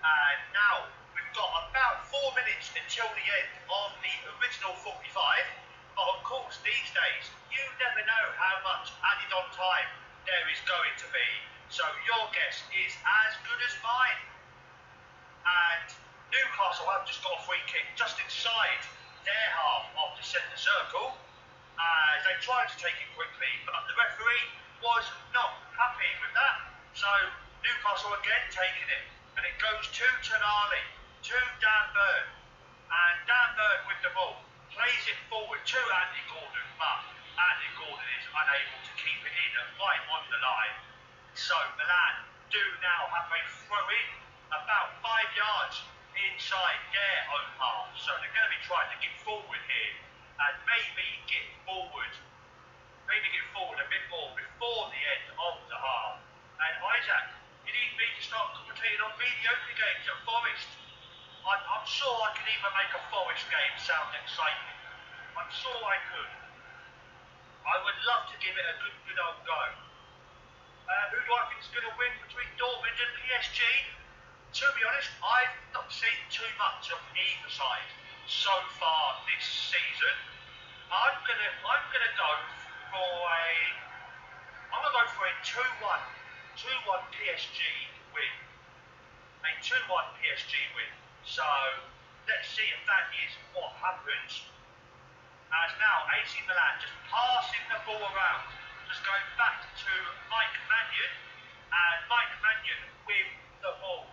And now we've got about 4 minutes until the end of the original 45. But of course, these days, you never know how much added on time there is going to be. So your guess is as good as mine. And Newcastle have just got a free kick just inside their half of the centre circle. They tried to take it quickly, but the referee was not happy with that. So Newcastle again taking it. And it goes to Tonali, to Dan Burn. And Dan Burn with the ball plays it forward to Andy Gordon, but Andy Gordon is unable to keep it in right on the line. So Milan do now have a throw in about 5 yards inside their own half. So they're going to be trying to get forward here and maybe get forward a bit more before the end of the half. And Isaac, you need me to start commentating on mediocre games at Forest. I'm sure I could even make a Forest game sound exciting. I'm sure I could. I would love to give it a good old go. Who do I think is going to win between Dortmund and PSG? To be honest, I've not seen too much of either side. so far this season. I'm gonna go for a 2-1 PSG win. A 2-1 PSG win. So let's see if that is what happens. As now AC Milan just passing the ball around, just going back to Mike Mannion, and Mike Mannion with the ball.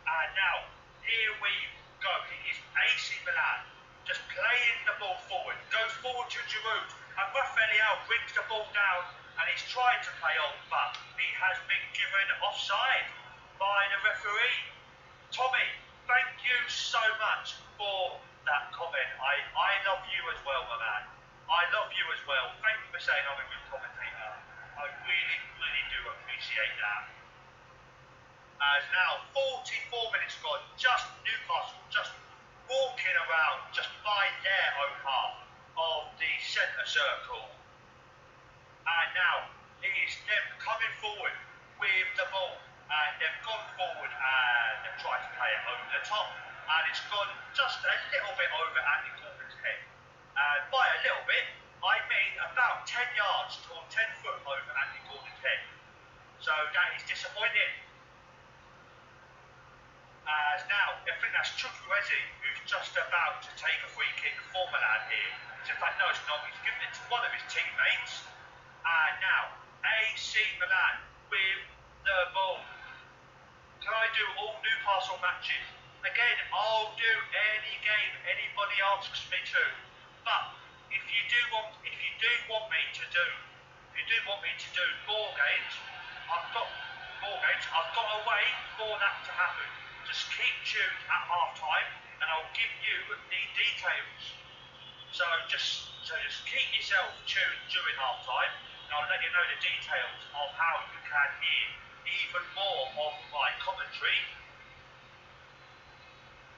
And now here we go. It is AC Milan just playing the ball forward, goes forward to Giroud, and Rafael brings the ball down, and he's trying to play on, but he has been given offside by the referee. Tommy, thank you so much for that comment. I love you as well, my man. I love you as well. Thank you for saying I'm a good commentator. I really, really do appreciate that. As now 44 minutes gone, just Newcastle just walking around just by their own half of the centre circle. And now it is them coming forward with the ball, and they've gone forward and they've tried to play it over the top, and it's gone just a little bit over Andy Gordon's head. And by a little bit, I mean about 10 yards or 10 foot over Andy Gordon's head. So that is disappointing. As now, I think that's Chukwueze who's just about to take a free kick for Milan here. In fact, no, it's not. He's given it to one of his teammates. And now, AC Milan with the ball. Can I do all Newcastle matches? Again, I'll do any game anybody asks me to. But if you do want me to do more games, I've got a way for that to happen. Just keep tuned at half time, and I'll give you the details. So just keep yourself tuned during half time, and I'll let you know the details of how you can hear even more of my commentary.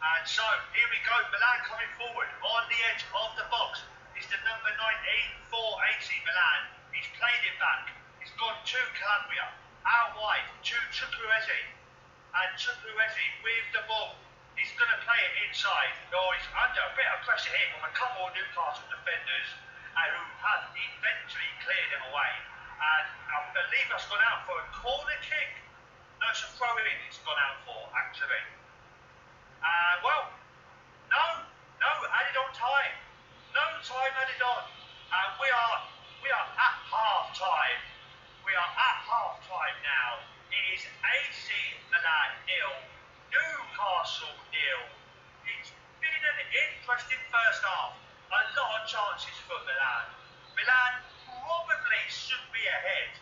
And so here we go, Milan coming forward on the edge of the box. It's the number 19 for AC Milan. He's played it back. He's gone to Calabria, out wide to Chukwueze. And Chukwueze with the ball. He's going to play it inside. Oh, he's under a bit of pressure here from a couple of Newcastle defenders who have eventually cleared it away. And I believe that's gone out for a corner kick. No, it's a throw-in it's gone out for, actually. Well, no, added on time. No time added on. And we are at half time. We are at half time now. It is AC Milan 0, Newcastle 0. It's been an interesting first half. A lot of chances for Milan. Milan probably should be ahead,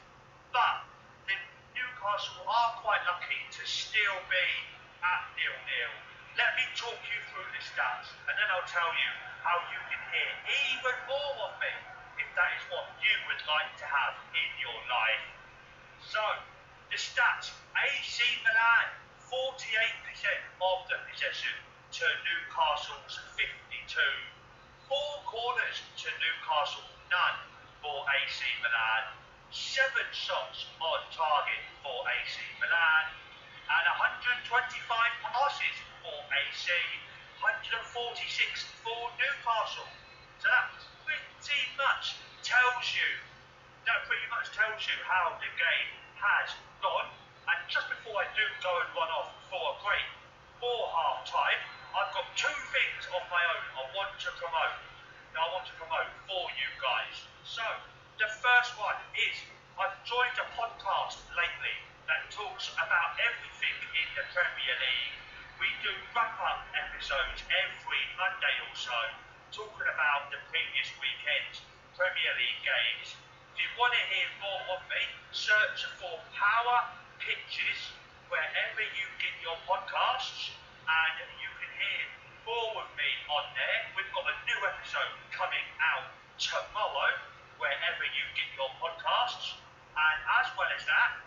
but the Newcastle are quite lucky to still be at 0-0. Let me talk you through the stats, and then I'll tell you how you can hear even more of me if that is what you would like to have in your life. So, the stats, AC Milan, 48% of the possession to Newcastle's 52. 4 corners to Newcastle, none for AC Milan. 7 shots on target for AC Milan. And 125 passes for AC, 146 for Newcastle. So that pretty much tells you how the game has gone. And just before I do go and run off for a break for half time, I've got 2 things of my own I want to promote. Now I want to promote for you guys. So the first one is I've joined a podcast lately that talks about everything in the Premier League. We do wrap-up episodes every Monday or so, talking about the previous weekend's Premier League games. If you want to hear more of me, search for Power Pitches wherever you get your podcasts, and you can hear more of me on there. We've got a new episode coming out tomorrow wherever you get your podcasts, and as well as that,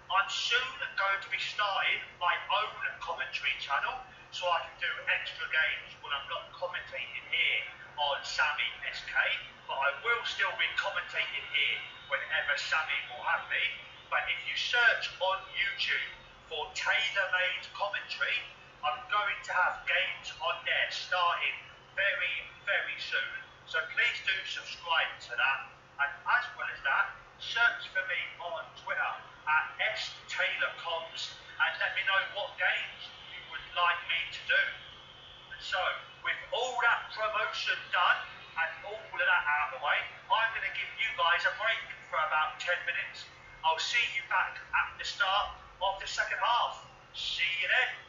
I'm soon going to be starting my own commentary channel, so I can do extra games when I'm not commentating here on Sammy SK, but I will still be commentating here whenever Sammy will have me. But if you search on YouTube for tailor-made commentary, I'm going to have games on there starting very, very soon. So please do subscribe to that. And as well as that, search for me on Twitter at STaylorComs and let me know what games you would like me to do. And so, with all that promotion done and all of that out of the way, I'm going to give you guys a break for about 10 minutes. I'll see you back at the start of the second half. See you then.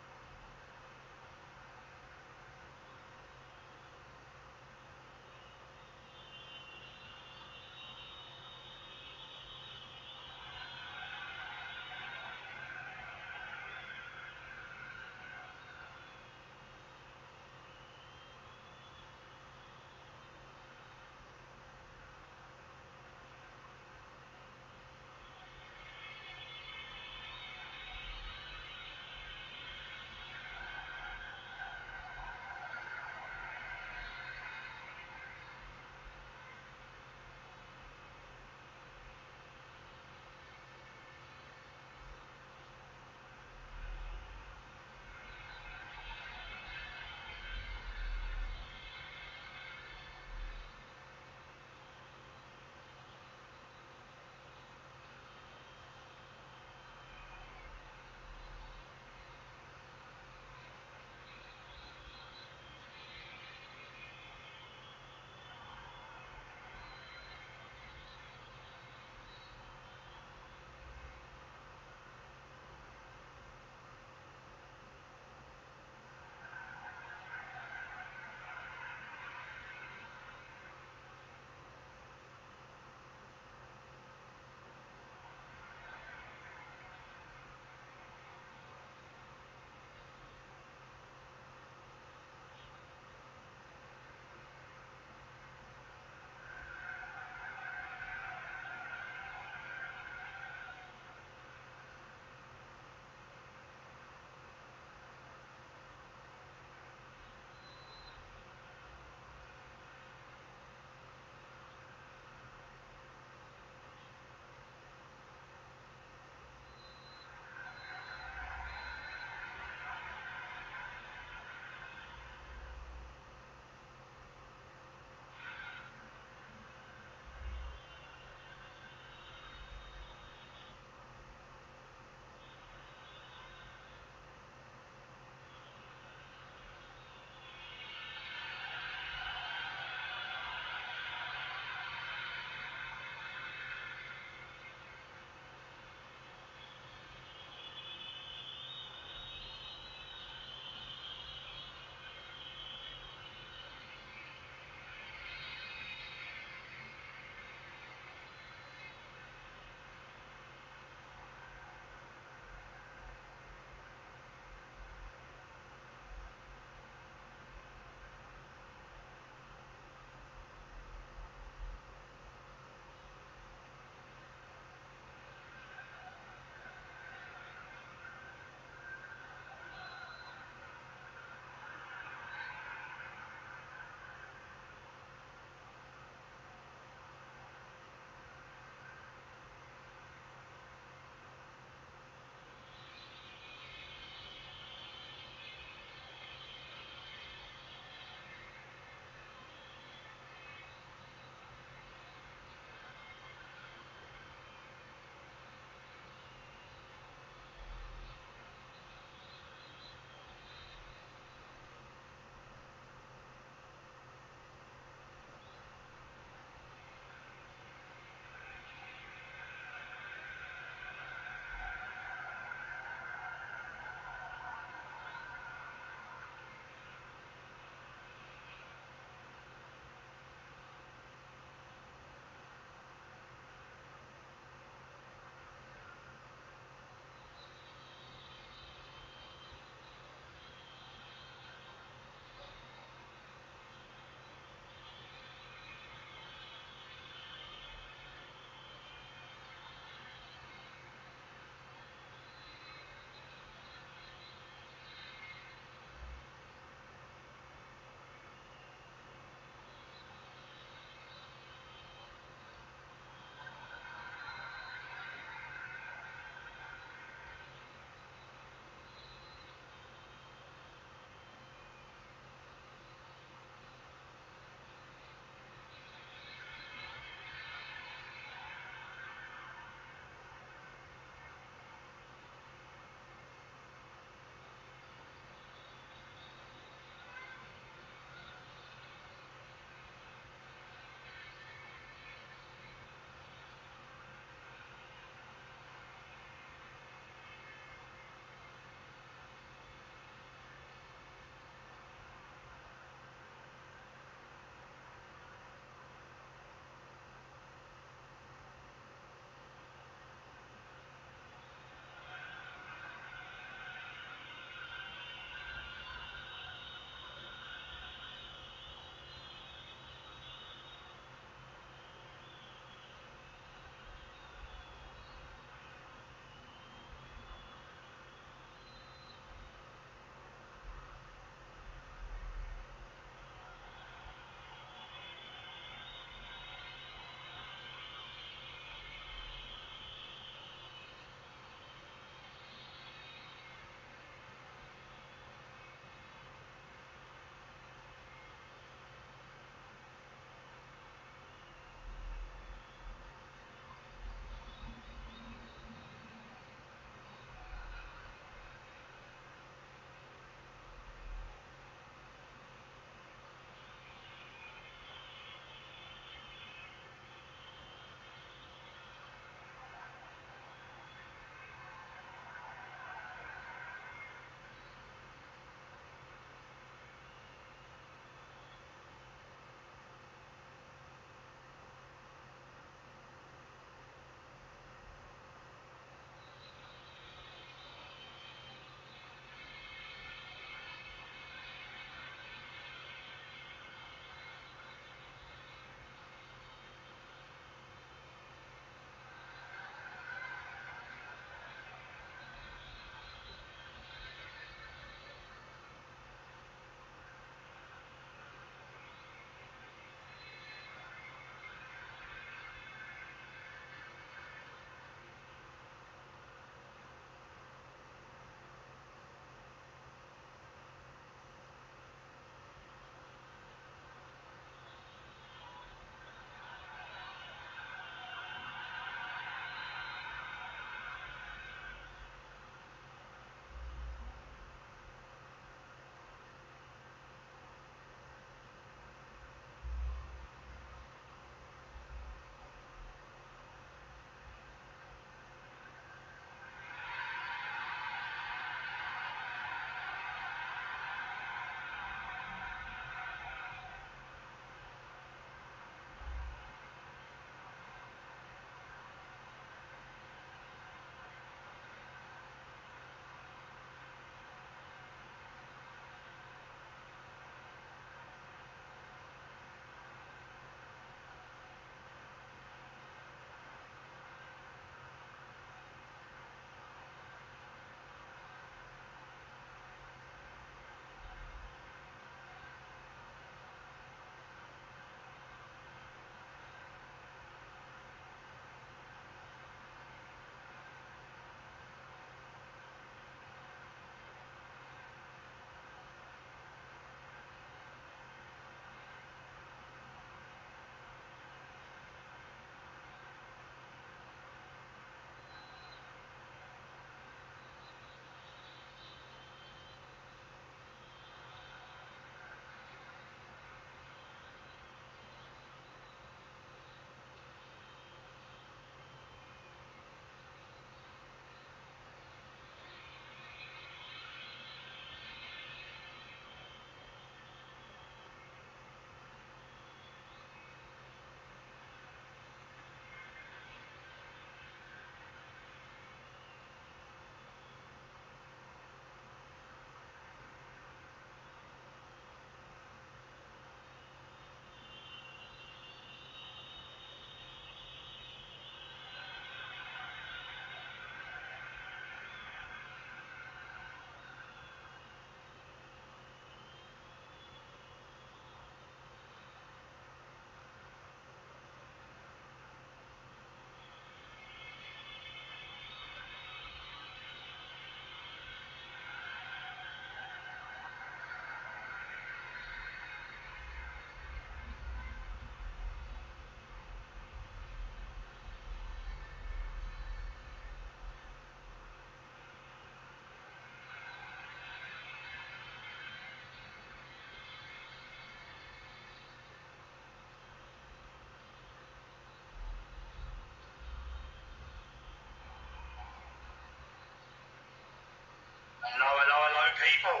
people,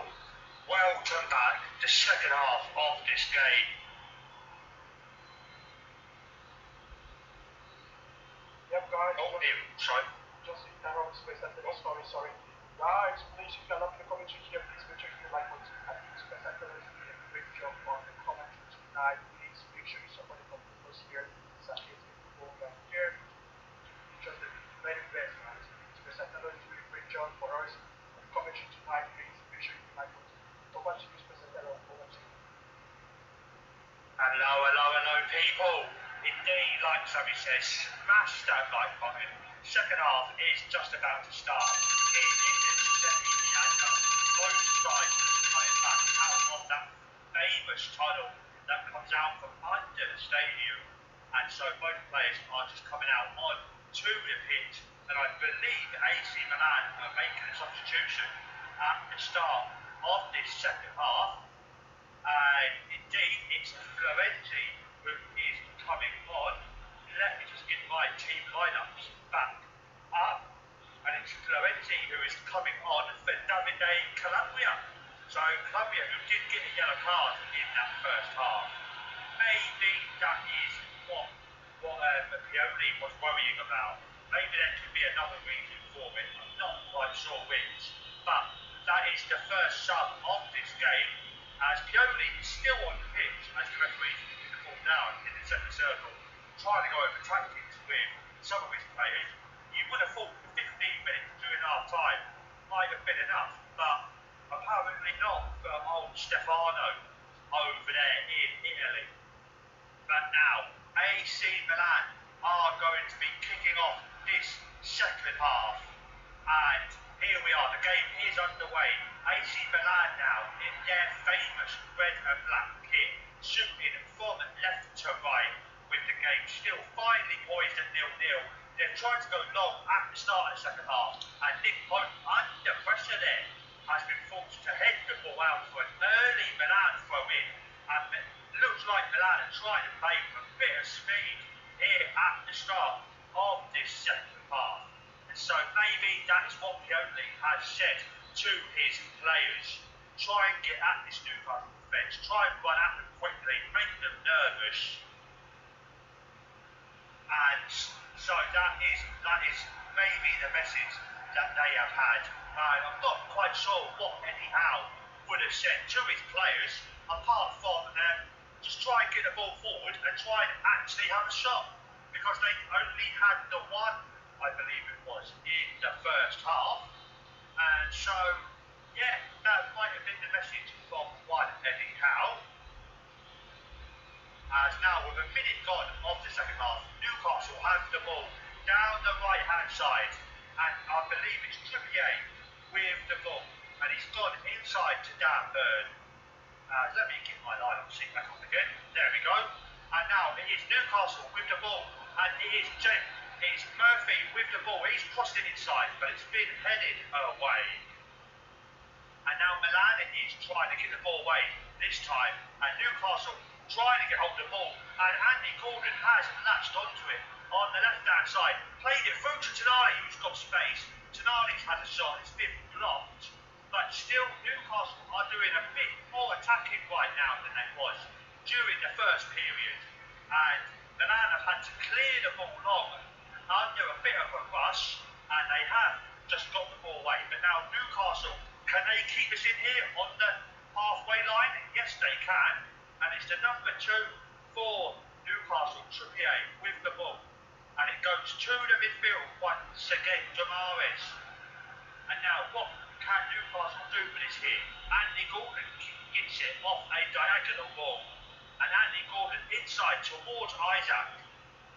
welcome back to the second half of this game. Yep, guys. Oh, sorry. Just interrupt space at the sorry. Guys, please, if you're not in the commentary here, please make sure you like what I think Space at the doing a great job on the commentary tonight. Please make sure you support the computers here. Saturday football right here. Just the very best, guys. Space at the doing a great job for us on the commentary tonight. Please make sure you like what over to you, Space at the over to you. Hello, people. Indeed, like Sammy says, smash that like button. Second half is just about to start. It is Giuseppe Meazza. Both sides are coming back out of that famous tunnel that comes out from under the stadium. And so both players are just coming out on to the pitch. And I believe AC Milan are making a substitution at the start of this second half. And indeed, it's Florenzi who is coming on. Let me just get my team lineups back up. And it's Florenzi who is coming on for Davide Calabria. So Calabria, who did get a yellow card in that first half. Maybe that is what Pioli was worrying about. Maybe there could be another reason for it. I'm not quite sure which. But that is the first sub of this game. As Pioli is still on the pitch, as the referees put the ball down in the centre circle, trying to go over tactics with some of his players. You would have thought 15 minutes during half time might have been enough, but apparently not for old Stefano over there in Italy. But now, AC Milan are going to be kicking off this second half. And here we are, the game is underway. AC Milan now in their famous red and black kit, shooting from left to right with the game still finally poised at 0-0. They've tried to go long at the start of the second half, and Nick Pope, under pressure there, has been forced to head the ball out for an early Milan throw in. And it looks like Milan are trying to play with a bit of speed here at the start of this second half. And so maybe that is what Pioli has said to his players. Try and get at this Newcastle defence, try and run at them quickly, make them nervous. And so that is maybe the message that they have had. I'm not quite sure what Eddie Howe would have said to his players, apart from just try and get the ball forward and try and actually have a shot. Because they only had the one, I believe it was, in the first half. And so, yeah, that might have been the message from one Eddie Howe. As now, with a minute gone of the second half, Newcastle have the ball down the right-hand side. And I believe it's Trippier with the ball. And he's gone inside to Dan Burn. Let me get my line up, see back up again. There we go. And now it is Newcastle with the ball. And it is it's Murphy with the ball. He's crossed it inside, but it's been headed away. And now Milan is trying to get the ball away this time. And Newcastle trying to get hold of the ball. And Andy Gordon has latched onto it on the left-hand side. Played it through to Tonali, who's got space. Tonali's had a shot. It's been blocked. But still, Newcastle are doing a bit more attacking right now than they was during the first period. And Milan have had to clear the ball long under a bit of a rush, and they have just got the ball away. But now Newcastle, can they keep us in here on the halfway line? Yes, they can. And it's the number 2 for Newcastle, Trippier, with the ball. And it goes to the midfield once again, Damares. And now what can Newcastle do with this here? Andy Gordon gets it off a diagonal ball. And Andy Gordon inside towards Isaac.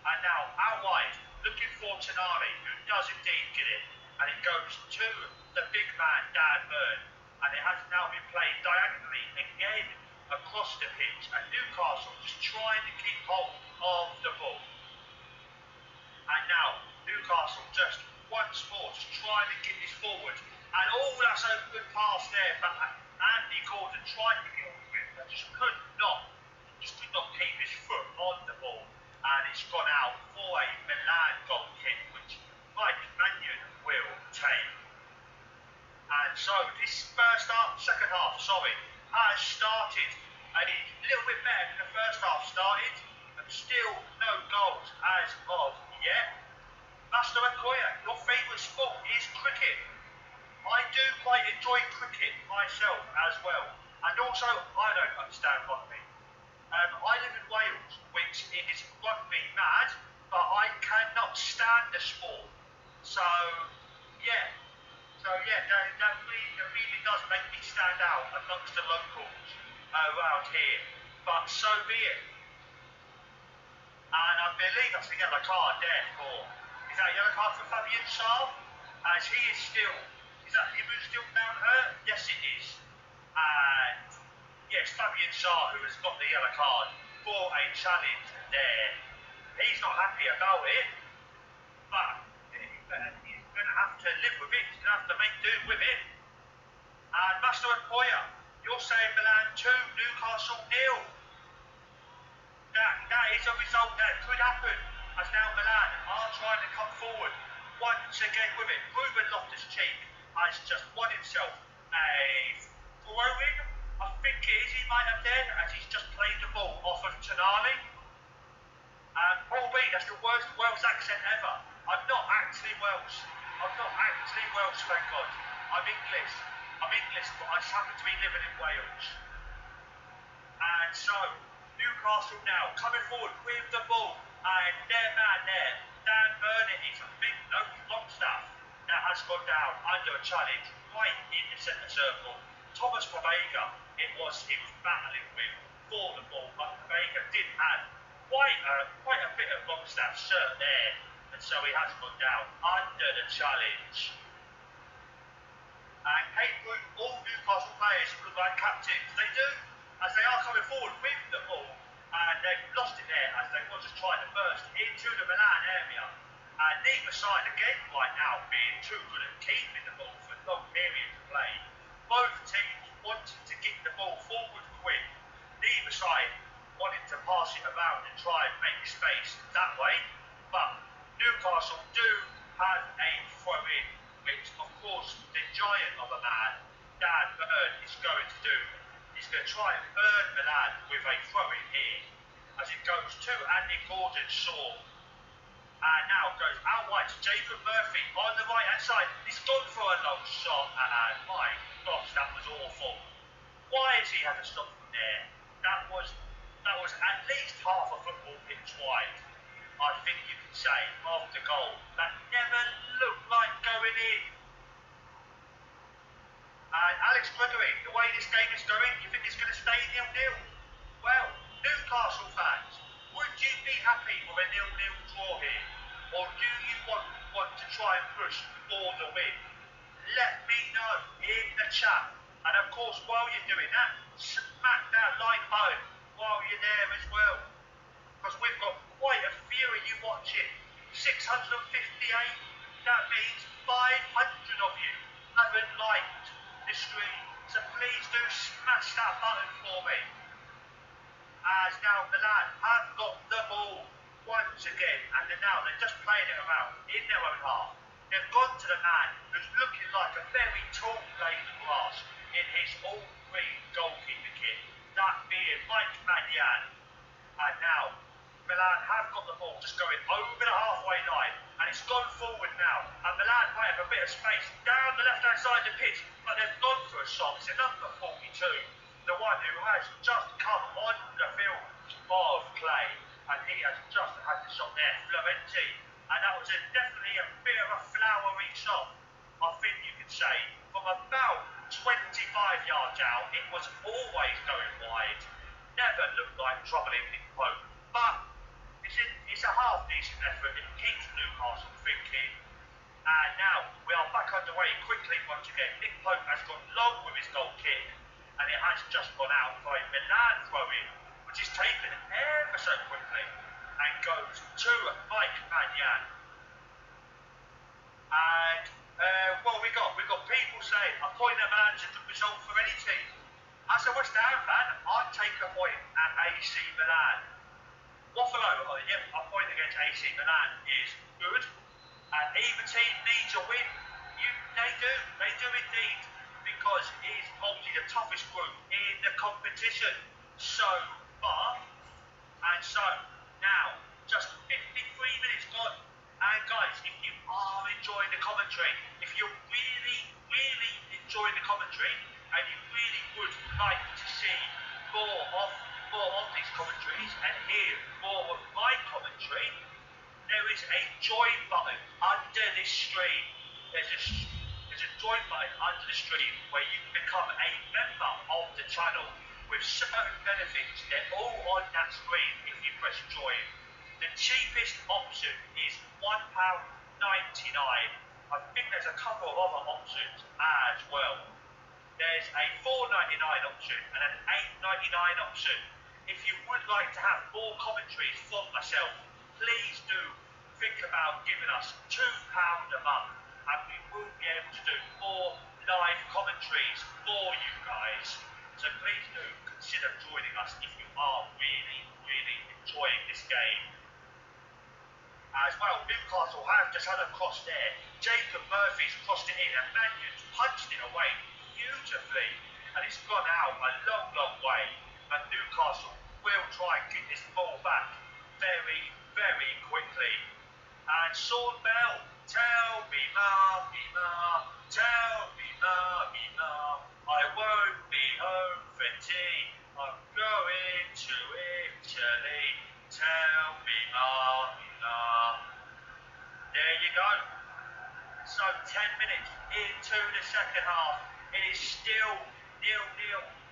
And now out wide, looking for Tonali, who does indeed get it. And it goes to the big man, Dan Burn. And it has now been played diagonally again across the pitch. And Newcastle just trying to keep hold of the ball. And now Newcastle just once more just trying to get this forward. And that's a good pass there. But Andy Gordon tried to get on with it, but just could not keep his foot on the ball. And it's gone out for a Milan goal kick, which Mike Mannion will take. And so this second half, has started a little bit better than the first half started, but still no goals as of yet. Master Okoye, your favourite sport is cricket. I do quite enjoy cricket myself as well, and also I don't understand rugby. I live in Wales, which is rugby mad, but I cannot stand the sport. So yeah, that really does make me stand out amongst the locals around here. But so be it. And I believe that's a yellow card there is that a yellow card for Fabian Sarr? As he is still, is that him who's still down hurt? Yes it is. And yes, Fabian Sarr, who has got the yellow card for a challenge there. He's not happy about it, but he's going to have to live with it. He's going to have to make do with it. And Master Okoye, you're saying Milan 2, Newcastle 0. That is a result that could happen, as now Milan are trying to come forward once again with it. Ruben Loftus-Cheek has just won himself a throw-in, I think it is he might have there, as he's just played the ball off of Tonali. Albeit that's the worst Welsh accent ever. I'm not actually Welsh, thank God. I'm English, but I just happen to be living in Wales. And so, Newcastle now coming forward with the ball, and their man there, Dan Burnett, is a big Longstaff that has gone down under a challenge right in the centre circle. Thomas Pavega, he was battling with for the ball, but Pavega did have quite a bit of Longstaff shirt there, and so he has gone down under the challenge. And Kate Wood, all Newcastle players look like captains. They do, as they are coming forward with the ball, and they've lost it there as they were just trying to burst into the Milan area. And neither side again right now being too good at keeping the ball for long periods of play. Both teams wanting to get the ball forward quick. Neither side wanting to pass it around and try and make space that way. But Newcastle do have a throw-in, which of course the giant of a man, Dan Burn, is going to do. He's going to try and burn Milan with a throw-in here, as it goes to Andy Gordon's saw. And now goes out wide to Jacob Murphy on the right hand side. He's gone for a long shot, and my gosh, that was awful. Why has he had to stop from there? That was at least half a football pitch wide, I think you could say, of the goal. That never looked like going in. And Alex Gregory, the way this game is going, you think it's going to stay 0-0? Well, Newcastle fans, would you be happy with a 0-0 draw here? Or do you want to try and push for the win? Let me know in the chat. And of course, while you're doing that, smack that like button while you're there as well. Because we've got quite a few of you watching. 658. That means 500 of you haven't liked the stream. So please do smash that button for me. As now Milan have got the ball once again, and they're just playing it around in their own half. They've gone to the man who's looking like a very tall blade of grass in his all-green goalkeeper kit, that being Mike Maignan. And now Milan have got the ball just going over the halfway line, and it's gone forward now. And Milan might have a bit of space down the left-hand side of the pitch, but they've gone for a shot. It's a number 42, the one who has just come on the field of play, and he has just had the shot there, Florenti. And that was definitely a bit of a flowery shot, I think you could say. From about 25 yards out, it was always going wide. Never looked like trouble in Nick Pope. But it's a half-decent effort. It keeps Newcastle thinking. And now we are back underway quickly once again. Nick Pope has gone long with his goal kick, and it has just gone out for a Milan throw-in, which is taken ever so quickly and goes to Mike Maignan. And well, we got people saying a point at Milan's a good result for any team. As a West Ham fan, I'd take a point at AC Milan. Waffalo, a point against AC Milan is good. And either team needs a win. You They do indeed, because it is probably the toughest group in the competition so far. And so, now, just 53 minutes gone. And guys, if you are enjoying the commentary, if you're really, really enjoying the commentary, and you really would like to see more of these commentaries and hear more of my commentary, there is a join button under this stream. There's a join button under the stream where you can become a member of the channel with certain benefits. They're all on that screen if you press join. The cheapest option is £1.99. I think there's a couple of other options as well. There's a £4.99 option and an £8.99 option. If you would like to have more commentaries from myself, please do think about giving us £2 a month, and we will be able to do more live commentaries for you guys. So please do consider joining us if you are really, really enjoying this game. As well, Newcastle have just had a cross there. Jacob Murphy's crossed it in and Manion's punched it away beautifully, and it's gone out a long, long way. And Newcastle will try and get this ball back very, very quickly. And Sean Bell, tell me ma, tell me ma, I won't be home for tea, I'm going to Italy, tell me ma. There you go. So 10 minutes into the second half, it is still 0-0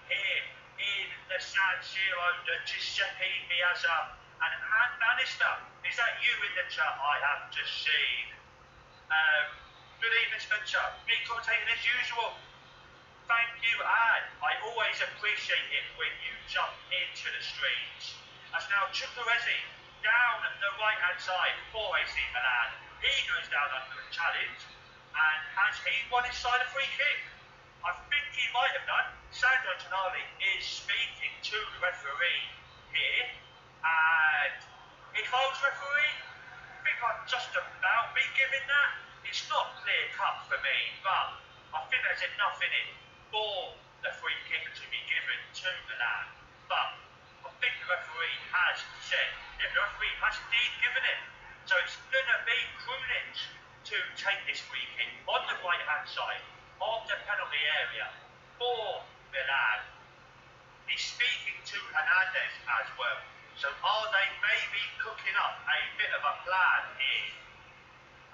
here in the San Siro, the Giuseppe Meazza and Anne Bannister. Is that you in the chat? I have just seen. Good evening, Spencer. Me commentating as usual. Thank you, Anne. I always appreciate it when you jump into the streams. As now Chukwueze down the right-hand side for AC Milan. He goes down under a challenge, and has he won his side a free kick? I think he might have done. Sandro Tonali is speaking to the referee here, and if I was referee, I think I'd just about be giving that. It's not clear cut for me, but I think there's enough in it for the free kick to be given to Milan. But I think the referee has said, the referee has indeed given it. So it's going to be Krunic to take this free kick on the right-hand side of the penalty area for Milan. He's speaking to Hernandez as well. So are they maybe cooking up a bit of a plan here?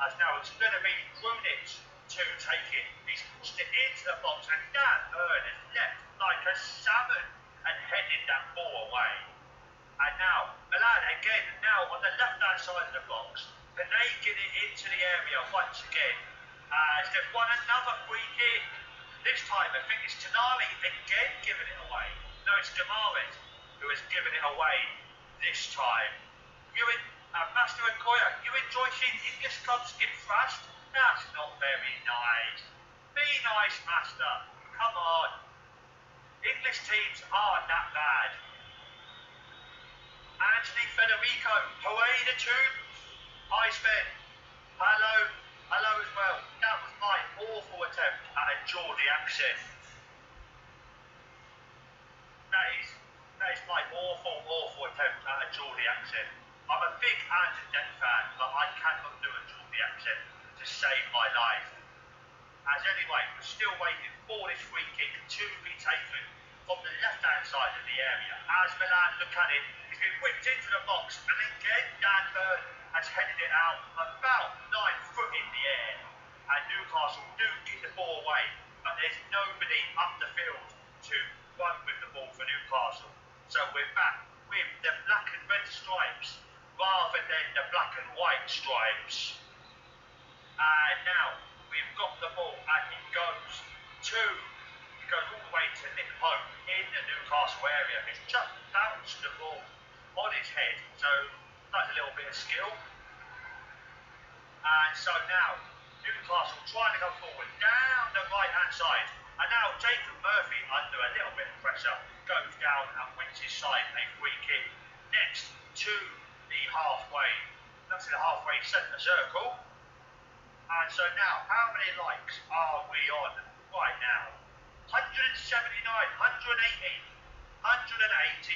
As now it's going to be Krunic to take it. He's pushed it into the box, and Dan Burn has leapt like a salmon and headed that ball away. And now Milan again, now on the left-hand side of the box, can they get it into the area once again? As they've won another free kick. This time I think it's Tonali again giving it away. No, it's Damares who has given it away this time. Master and Koya, you enjoy seeing English clubs get thrashed? That's not very nice. Be nice, Master. Come on. English teams aren't that bad. Anthony Federico, hooray the tune. Hi Sven. Hello as well. That was my awful attempt at a Geordie accent. That is my awful attempt at a Geordie accent. I'm a big Anderlecht fan, but I cannot do a Geordie accent to save my life. As anyway, we're still waiting for this free kick to be taken from the left-hand side of the area. As Milan look at it, it's been whipped into the box, and again Dan Burn has headed it out about 9 foot in the air. And Newcastle do get the ball away, but there's nobody up the field to run with the ball for Newcastle. So we're back with the black and red stripes rather than the black and white stripes. And now we've got the ball, and it goes all the way to Nick Pope in the Newcastle area. He's just bounced the ball on his head, so that's a little bit of skill. And so now Newcastle trying to go forward down the right-hand side, and now Jacob Murphy, under a little bit of pressure, goes down and wins his side a free kick next to the halfway centre circle. And so now, how many likes are we on right now? 179, 180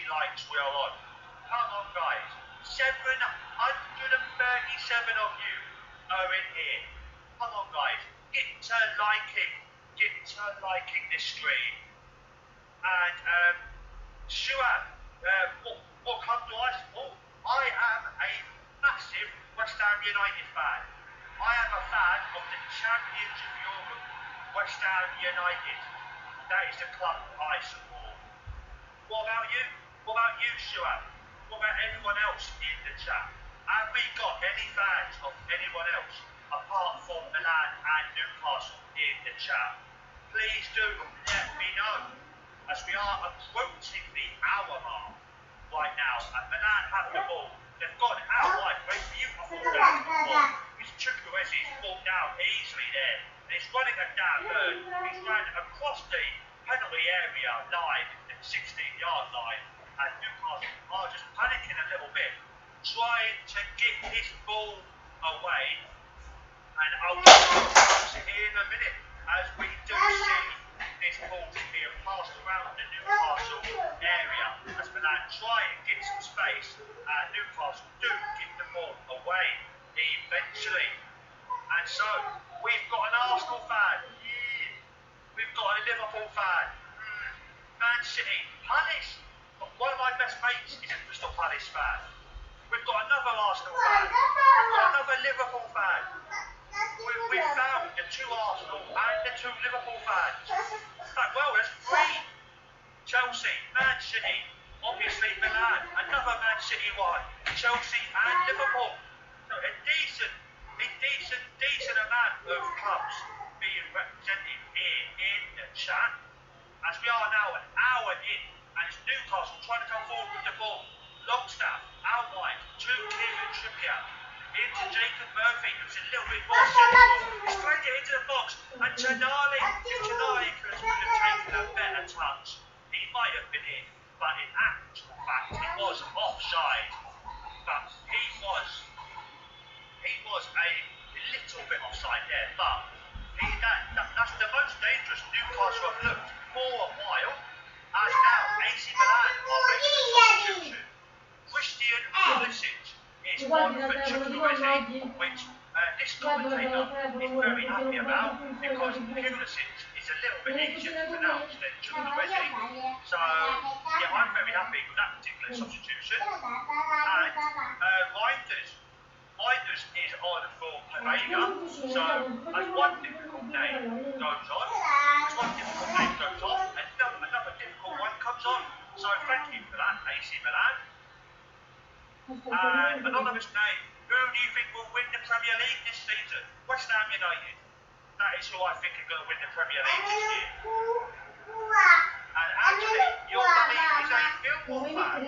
likes we are on. Come on, guys. 737 of you are in here. Come on, guys. Get to liking this stream. And Shuab, what club do I support? I am a massive West Ham United fan. I am a fan of the champions of Europe, West Ham United. That is the club I support. What about you? What about you, Shuab? What about everyone else in the chat? Have we got any fans of anyone else apart from Milan and Newcastle in the chat? Please do let me know, as we are approaching the hour mark right now. And Milan have the ball. They've gone out wide. Very beautiful ball. It's Chukwuezi's ball down easily there. And he's running a damn bird. He's run across the penalty area line, the 16-yard line. And Newcastle are just panicking a little bit, trying to get this ball away. And I'll get it in a minute, as we do see this ball being passed around the Newcastle area as Milan try and get some space. Newcastle do get the ball away eventually. And so we've got an Arsenal fan. We've got a Liverpool fan. Man City, Palace. One of my best mates is a Crystal Palace fan. We've got another Arsenal fan. We've got another Liverpool fan. We've found the two Arsenal and the two Liverpool fans. Well, there's three. Chelsea, Man City, obviously Milan, another Man City one. Chelsea and Liverpool. So a decent amount of clubs being represented here in the chat. As we are now an hour in, and it's Newcastle trying to come forward with the ball. Longstaff, out wide, to Kieran Trippier, into Jacob Murphy, who's a little bit more central. He's trying to get into the box, and Tonali, if Tonali could have taken a better touch, he might have been in, but in actual fact, he was offside. But he was a little bit offside there, but that's the most dangerous Newcastle have looked for a while. As now AC Milan are making a substitution. Christian Pulisic is on for Chukwueze, which this commentator is very happy about, because Pulisic is a little bit easier to pronounce than Chukwueze. So yeah, I'm very happy with that particular substitution. And Reinders is on for Pavega. So as one difficult name goes on, another difficult one comes on. So thank you for that, AC Milan. And anonymous name, who do you think will win the Premier League this season? West Ham United. That is who I think are going to win the Premier League this year. And actually, your money is a Millwall fan.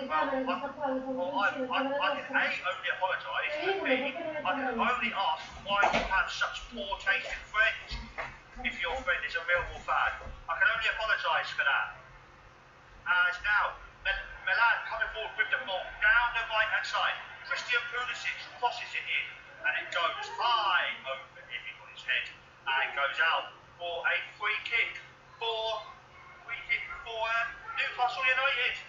Well, I can A, only apologise, and B, I can only ask why you have such poor taste in friends if your friend is a Millwall fan. I can only apologise for that. As now, Milan coming forward with the ball down the right-hand side. Christian Pulisic crosses it in, and it goes high over everybody's head, and goes out for a free kick for Newcastle United.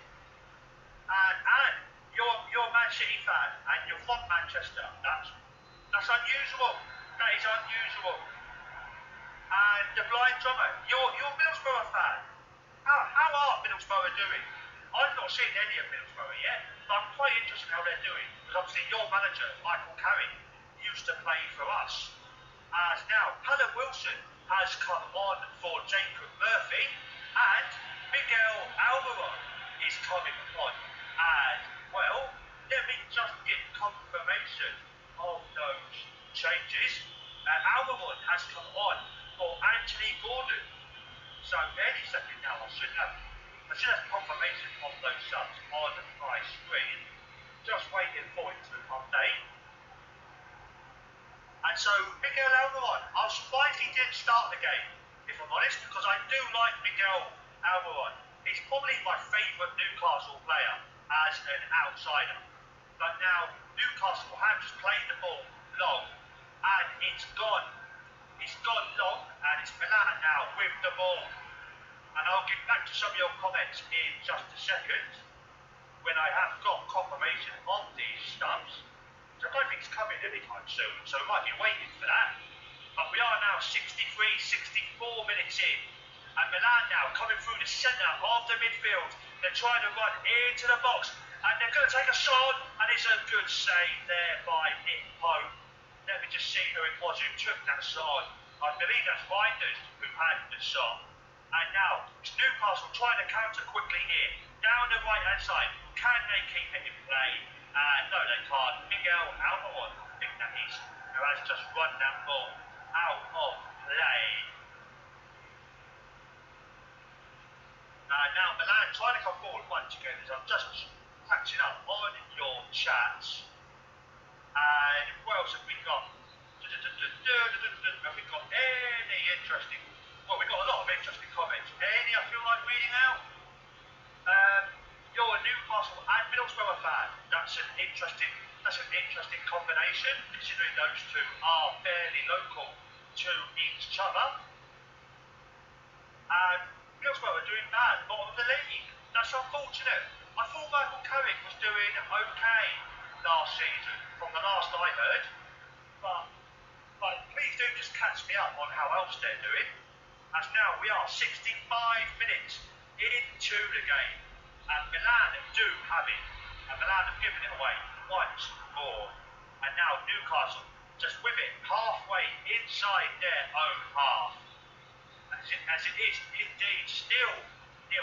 And you're a Man City fan, and you're from Manchester. That's unusual. That is unusual. And the blind drummer, you're a Middlesbrough fan. How are Middlesbrough doing? I've not seen any of Middlesbrough yet, but I'm quite interested in how they're doing, because obviously your manager, Michael Carrick, used to play for us. As now, Callum Wilson has come on for Jacob Murphy, and Miguel Almiron is coming on. And, well, let me just get confirmation of those changes. Almiron has come on for Anthony Gordon. So any second now, I should have confirmation of those subs on my screen. Just waiting for it to update. And so Miguel Almiron, I was surprised he didn't start the game, if I'm honest, because I do like Miguel Almiron. He's probably my favourite Newcastle player as an outsider. But now Newcastle have just played the ball long, and it's gone It's gone long, and it's Milan now with the ball. And I'll get back to some of your comments in just a second when I have got confirmation of these stubs. So I don't think it's coming anytime soon, so we might be waiting for that. But we are now 64 minutes in. And Milan now coming through the centre of the midfield. They're trying to run into the box. And they're going to take a shot. And it's a good save there by Nick Pope. Let me just see who it was who took that shot. I believe that's Reinders who had the shot. And now it's Newcastle trying to counter quickly here. Down the right hand side. Can they keep it in play? No, they can't. Miguel Almiron, I think that is, who has just run that ball out of play. Now Milan trying to come forward once again as I'm just catching up on your chats. And what else have we got? Have we got any interesting? Well, we've got a lot of interesting comments. Any I feel like reading out? You're a Newcastle and Middlesbrough fan. That's an interesting combination, considering those two are fairly local to each other. And Middlesbrough are doing bad, bottom of the league. That's unfortunate. I thought Michael Carrick was doing okay last season, from the last I heard. But please do just catch me up on how else they're doing. As now we are 65 minutes into the game. And Milan do have it. And Milan have given it away once more. And now Newcastle just with it halfway inside their own half. As it is indeed still 0-0.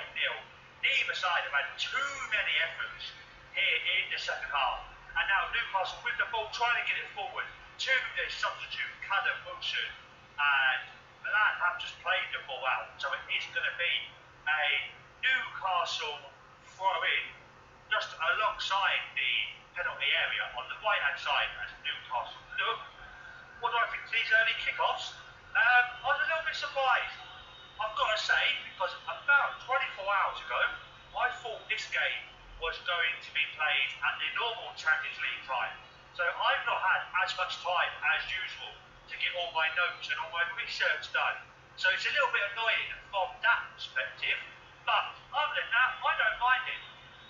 Neither side have had too many efforts here in the second half. And now Newcastle with the ball trying to get it forward to their substitute Callum Wilson. And Milan have just played the ball out. So it is going to be a Newcastle throw in just alongside the penalty area on the right hand side as Newcastle look. What do I think of these early kickoffs? I was a little bit surprised, I've got to say, because about 24 hours ago I thought this game was going to be played at the normal Champions League time. So I've not had as much time as usual to get all my notes and all my research done. So it's a little bit annoying from that perspective. But other than that, I don't mind it.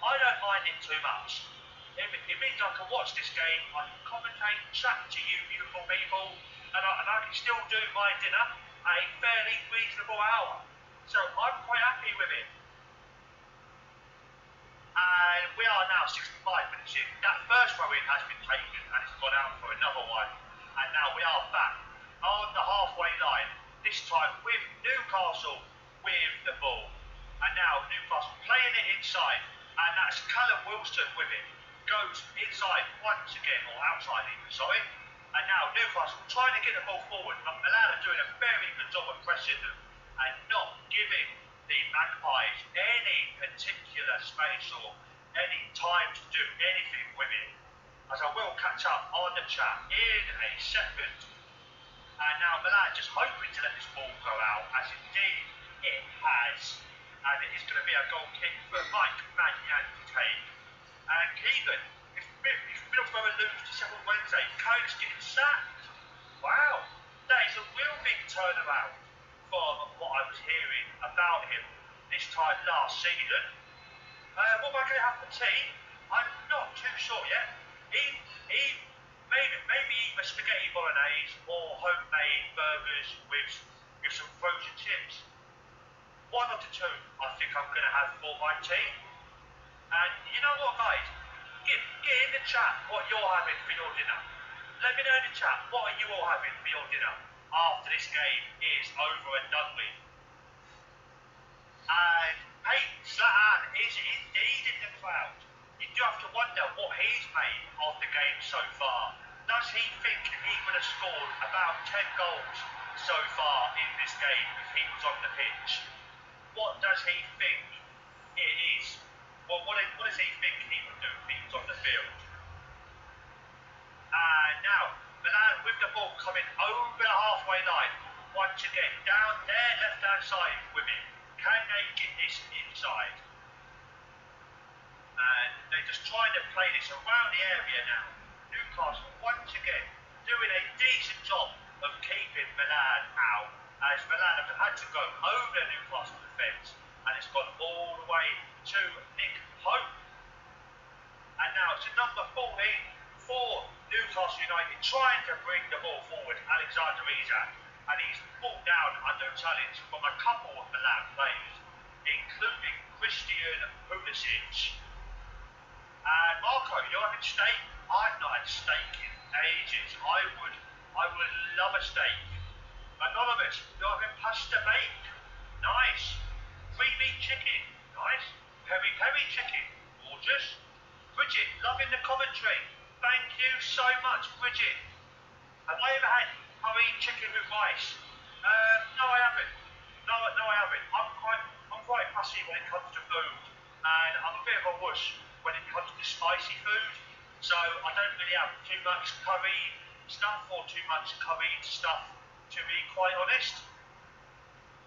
I don't mind it too much. It means I can watch this game, I can commentate, chat to you beautiful people, and I can still do my dinner at a fairly reasonable hour. So I'm quite happy with it. And we are now 65 minutes in. That first throw in has been taken and it's gone out for another one. And now we are back on the halfway line. This time with Newcastle with the ball. And now Newcastle playing it inside, and that's Callum Wilson with it. Goes inside once again, or outside even, sorry. And now Newcastle trying to get the ball forward, but Milan are doing a very good job of pressing them and not giving the Magpies any particular space or any time to do anything with it. As I will catch up on the chat in a second. And now Milan just hoping to let this ball go out, as indeed it has. And it is going to be a goal kick for Mike Mannion to take. And Keegan, if Middlesbrough lose to Sheffield Wednesday, Coates getting sacked. Wow, that is a real big turnaround from what I was hearing about him this time last season. What am I going to have for tea? I'm not too sure yet. Maybe either spaghetti bolognese or homemade burgers with some frozen chips. One of the two I think I'm going to have for my tea. And you know what, guys? Get in the chat what you're having for your dinner. Let me know in the chat what are you all having for your dinner after this game is over and done with. And hey, Zlatan is indeed in the crowd. You do have to wonder what he's made of the game so far. Does he think he would have scored about 10 goals so far in this game if he was on the pitch? What does he think it is? Well, what does he think he would do if he was on the field? And now, Milan with the ball coming over the halfway line. Once again, down their left-hand side with it. Can they get this inside? And they're just trying to play this around the area now. Newcastle, once again, doing a decent job of keeping Milan out, as Milan have had to go over the Newcastle defence, and it's gone all the way to Nick Pope. And now to number 14 for Newcastle United, trying to bring the ball forward, Alexander Isak, and he's pulled down under a challenge from a couple of Milan players, including Christian Pulisic. And Marco, you're having steak? I've not had steak in ages. I would love a steak. Anonymous, you're having pasta bake? Nice. Free meat chicken? Nice. Peri peri chicken? Gorgeous. Bridget, loving the commentary. Thank you so much, Bridget. Have I ever had curry chicken with rice? No, I haven't. No, I haven't. I'm quite fussy when it comes to food, and I'm a bit of a wuss when it comes to spicy food. So I don't really have too much curry stuff or too much curry stuff, to be quite honest.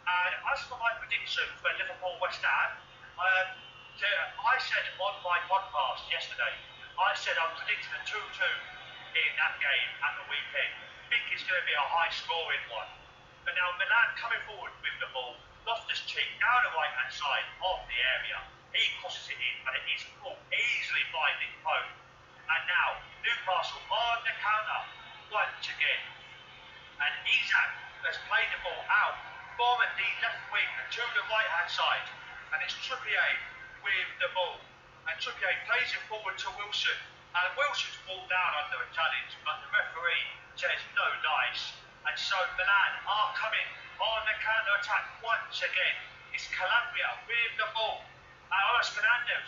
And as for my prediction for Liverpool West Ham, I said on my podcast yesterday, I said I'm predicting a 2-2 in that game at the weekend. I think it's going to be a high scoring one. But now Milan coming forward with the ball, Loftus-Cheek down the right hand side of the area. He crosses it in, but it is pulled easily by Nick Pope. And now Newcastle on the counter once again. And Isak has played the ball out from the left wing to the right hand side. And it's Trippier with the ball. And Trippier plays it forward to Wilson. And Wilson's ball down under a challenge, but the referee says no dice. And so Milan are coming on the counter attack once again. It's Calabria with the ball. That's Fernandez,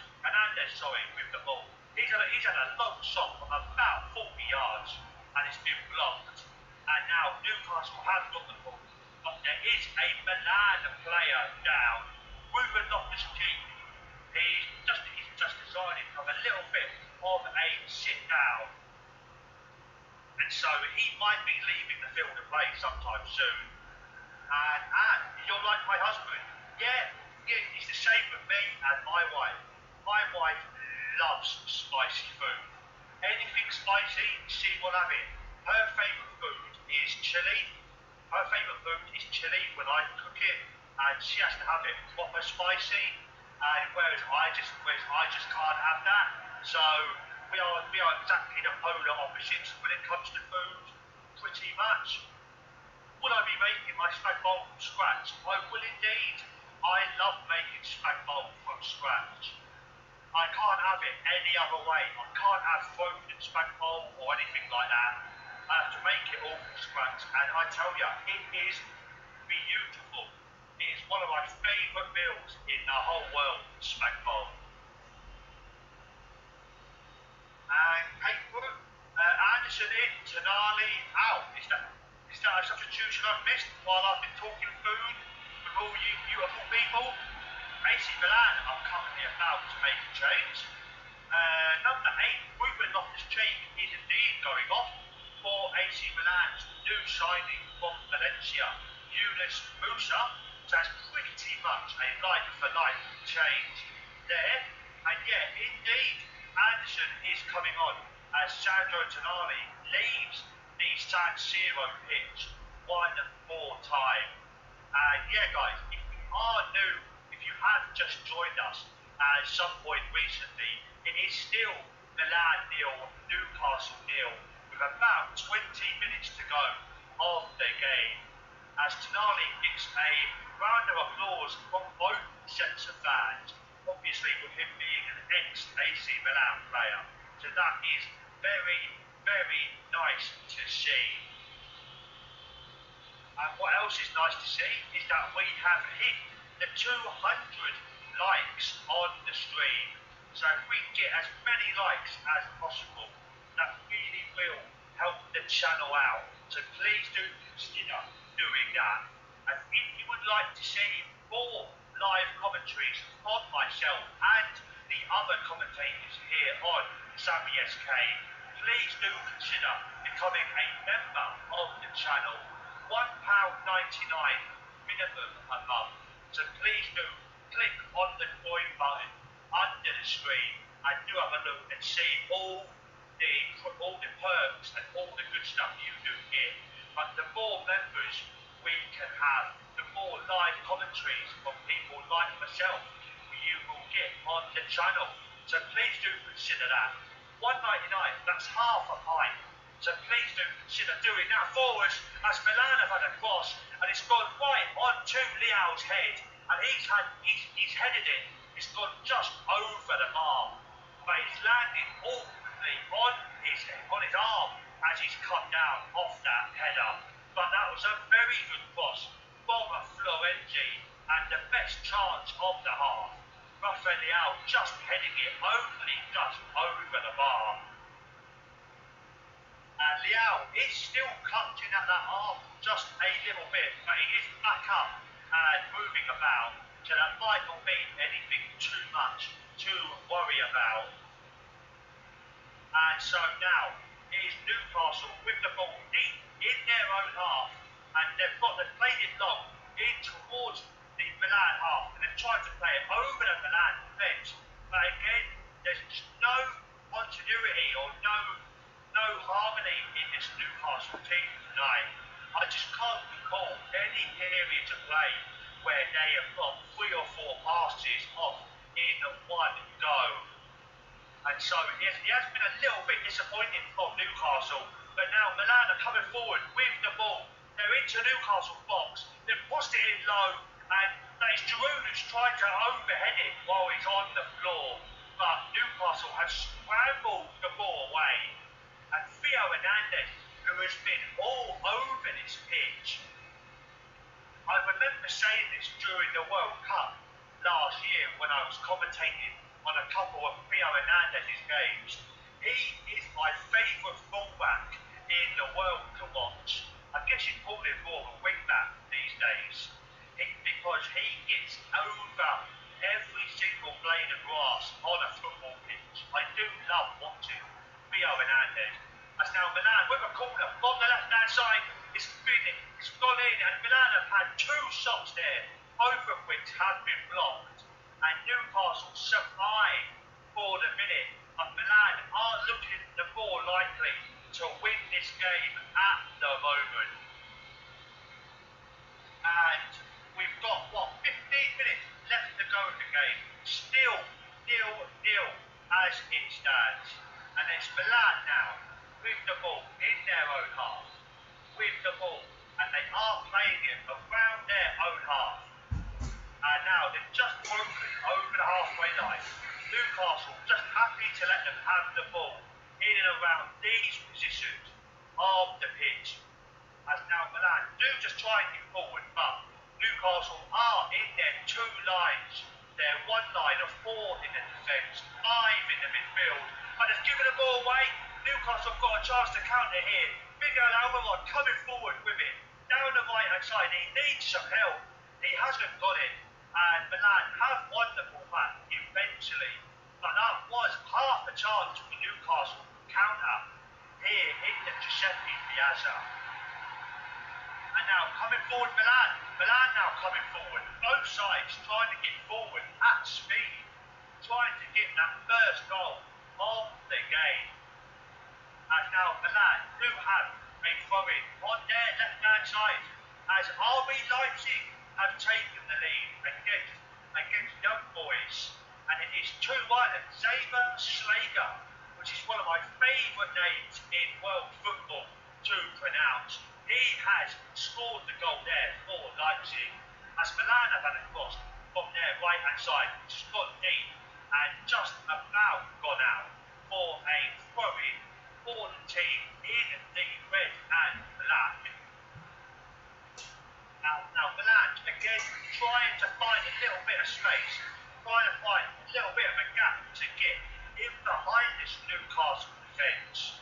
with the ball. He's had a long shot from about 40 yards, and it's been blocked. And now Newcastle have got the ball, but there is a Milan player down. Ruben Loftus-Cheek. He's just decided to have a little bit of a sit down, and so he might be leaving the field of play sometime soon. And you're like my husband. Yeah, it's the same with me and my wife. My wife loves spicy food. Anything spicy, she will have it. Her favourite food is chili. Her favourite food is chili when I cook it, and she has to have it proper spicy. And whereas I just can't have that. So we are exactly the polar opposites when it comes to food, pretty much. Would I be making my spag bowl from scratch? I will indeed. I love making spag bowl from scratch. I can't have it any other way. I can't have frozen spag bowl or anything like that. I have to make it all from scratch, and I tell you, it is beautiful. It is one of my favourite meals in the whole world, spag bowl. And Anderson in, Tonali out. Is that a substitution I've missed while I've been talking food with all you beautiful people? AC Milan are currently about to make a change. Number 8, Ruben Loftus-Cheek is indeed going off for AC Milan's new signing from Valencia, Yunus Musa. So that's pretty much a like-for-like change there. And yeah, indeed, Anderson is coming on as Sandro Tonali leaves the San Siro pitch one more time. And yeah, guys, if you are new, if you have just joined us at some point recently, it is still Milan 0, Newcastle 0, with about 20 minutes to go of the game, as Tonali gets a round of applause from both sets of fans, obviously with him being an ex-AC Milan player. So that is very, very nice to see. And what else is nice to see is that we have hit the 200 likes on the stream. So if we get as many likes as possible, that really will help the channel out. So please do consider doing that. And if you would like to see more live commentaries from myself and the other commentators here on Sammy SK, please do consider becoming a member of the channel. £1.99 minimum a month. So please do click on the join button under the screen and do have a look and see all the perks and all the good stuff you do get But the more members we can have, the more live commentaries from people like myself you will get on the channel. So please do consider that. £1.99, that's half a pint. So please do consider doing that for us, as Milan have had a cross and it's gone right onto Leao's head, and he's headed it. It's gone just over the bar, but it's landed awkwardly on his arm as he's come down off that header. But that was a very good cross from a Florenzi, and the best chance of the half. Rafael Leao just heading it only just over the bar. And Leao is still clutching at that arm just a little bit, but he is back up and moving about, so that might not be anything too much to worry about. And so now it is Newcastle with the ball deep in their own half, and they've played it long in towards the Milan half, and they've tried to play it over the Milan defence, but again there's just no continuity or no harmony in this Newcastle team tonight. I just can't recall any period of play where they have got 3 or 4 passes off in one go. And so it has been a little bit disappointing from Newcastle, but now Milan are coming forward with the ball. They're into Newcastle's box, they've pushed it in low, and that is Giroud who's tried to overhead it while he's on the floor. But Newcastle have scrambled the ball away, and Theo Hernandez, who has been all over this pitch. I remember saying this during the World Cup last year when I was commentating on a couple of Theo Hernandez's games. He is my favourite fullback in the world to watch. I guess you'd call him more of a wingback these days, because he gets over every single blade of grass on a football pitch. I do love watching Theo Hernandez. As now Milan with a corner from the left-hand side, it's gone in, and Milan have had 2 shots there, both of which have been blocked, and Newcastle survive for the minute, but Milan are looking the more likely to win this game at the moment. And we've got 15 minutes left to go in the game, still 0-0 as it stands, and it's Milan now with the ball in their own half, with the ball, and they are playing it around their own half. And now they've just broken over the halfway line. Newcastle just happy to let them have the ball in and around these positions of the pitch. As now Milan do just try and get forward, but Newcastle are in their 2 lines. They're 1 line of 4 in the defence, 5 in the midfield, but they've given the ball away. Newcastle have got a chance to counter here. Miguel Almiron coming forward with it down the right hand side. He needs some help. He hasn't got it, and Milan have won the ball back eventually, but that was half a chance for Newcastle to counter here in the Giuseppe Piazza. And now coming forward Milan now coming forward, both sides trying to get forward at speed, trying to get that first goal of the game. And now Milan do have a throw-in on their left-hand side, as RB Leipzig have taken the lead against Young Boys, and it is 2-1, and Xaver Schlager, which is one of my favourite names in world football to pronounce. He has scored the goal there for Leipzig, as Milan have had a cross from their right-hand side, which has gone deep and just about gone out for a throw-in for the team in the red and black. Now Milan again trying to find a little bit of space, trying to find a little bit of a gap to get in behind this Newcastle defence.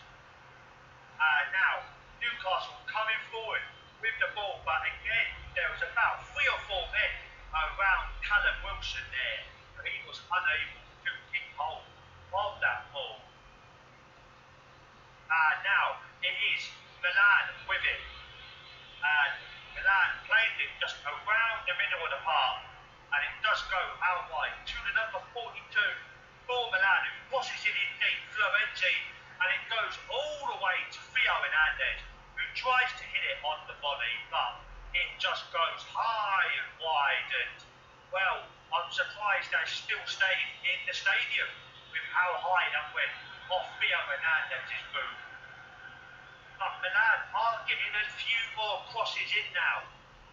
Now Newcastle coming forward with the ball, but again there was about 3 or 4 men around Callum Wilson there, but he was unable to keep hold of that ball. Now it is Milan with it, and Milan played it just around the middle of the park, and it does go out wide to the number 42 for Milan, who crosses it in deep, Florenzi, and it goes all the way to Theo Hernandez, who tries to hit it on the volley, but it just goes high and wide, and well, I'm surprised they still stayed in the stadium with how high that went off Theo Hernandez's boot. But Milan are getting a few more crosses in now.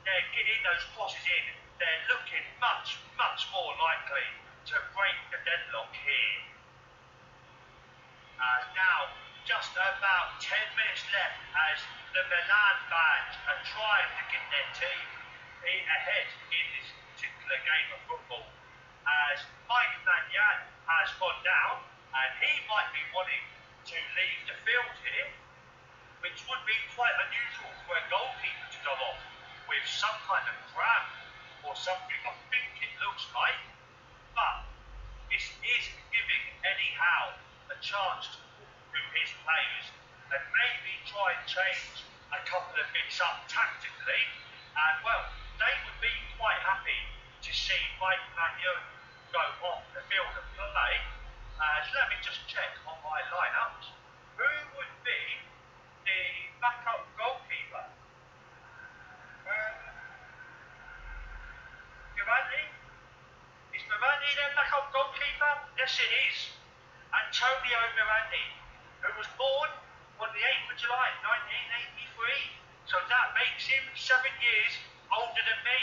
They're getting those crosses in. They're looking much, much more likely to break the deadlock here. Now, just about 10 minutes left as the Milan fans are trying to get their team ahead in this particular game of football. As Mike Maignan has gone down, and he might be wanting to leave the field here, which would be quite unusual for a goalkeeper to go off with some kind of cramp or something, I think it looks like. But this is giving Eddie Howe a chance to walk through his players and maybe try and change a couple of bits up tactically. And well, they would be quite happy to see Mike Maignan go off the field and play. Let me just check on my lineups. Who would be the backup goalkeeper? Mirandi? Is Mirandi their backup goalkeeper? Yes, it is. Antonio Mirandi, who was born on the 8th of July 1983. So that makes him 7 years older than me.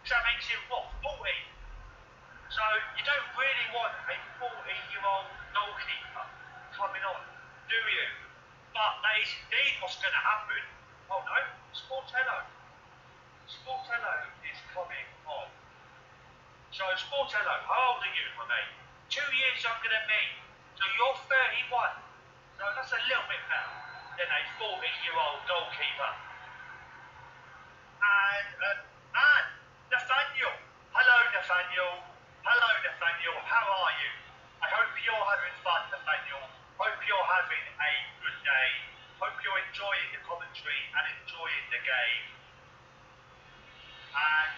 So that makes him, what, 40? So you don't really want a 40-year-old goalkeeper coming on, do you? But that is indeed what's going to happen. Oh no, Sportello. Sportello is coming on. So Sportello, how old are you, my mate? 2 years younger than me. So you're 31. So that's a little bit better than a 40-year-old goalkeeper. And Nathaniel. Hello, Nathaniel. Hello, Nathaniel. How are you? I hope you're having fun, Nathaniel. Hope you're having a good day. Hope you're enjoying the commentary and enjoying the game. And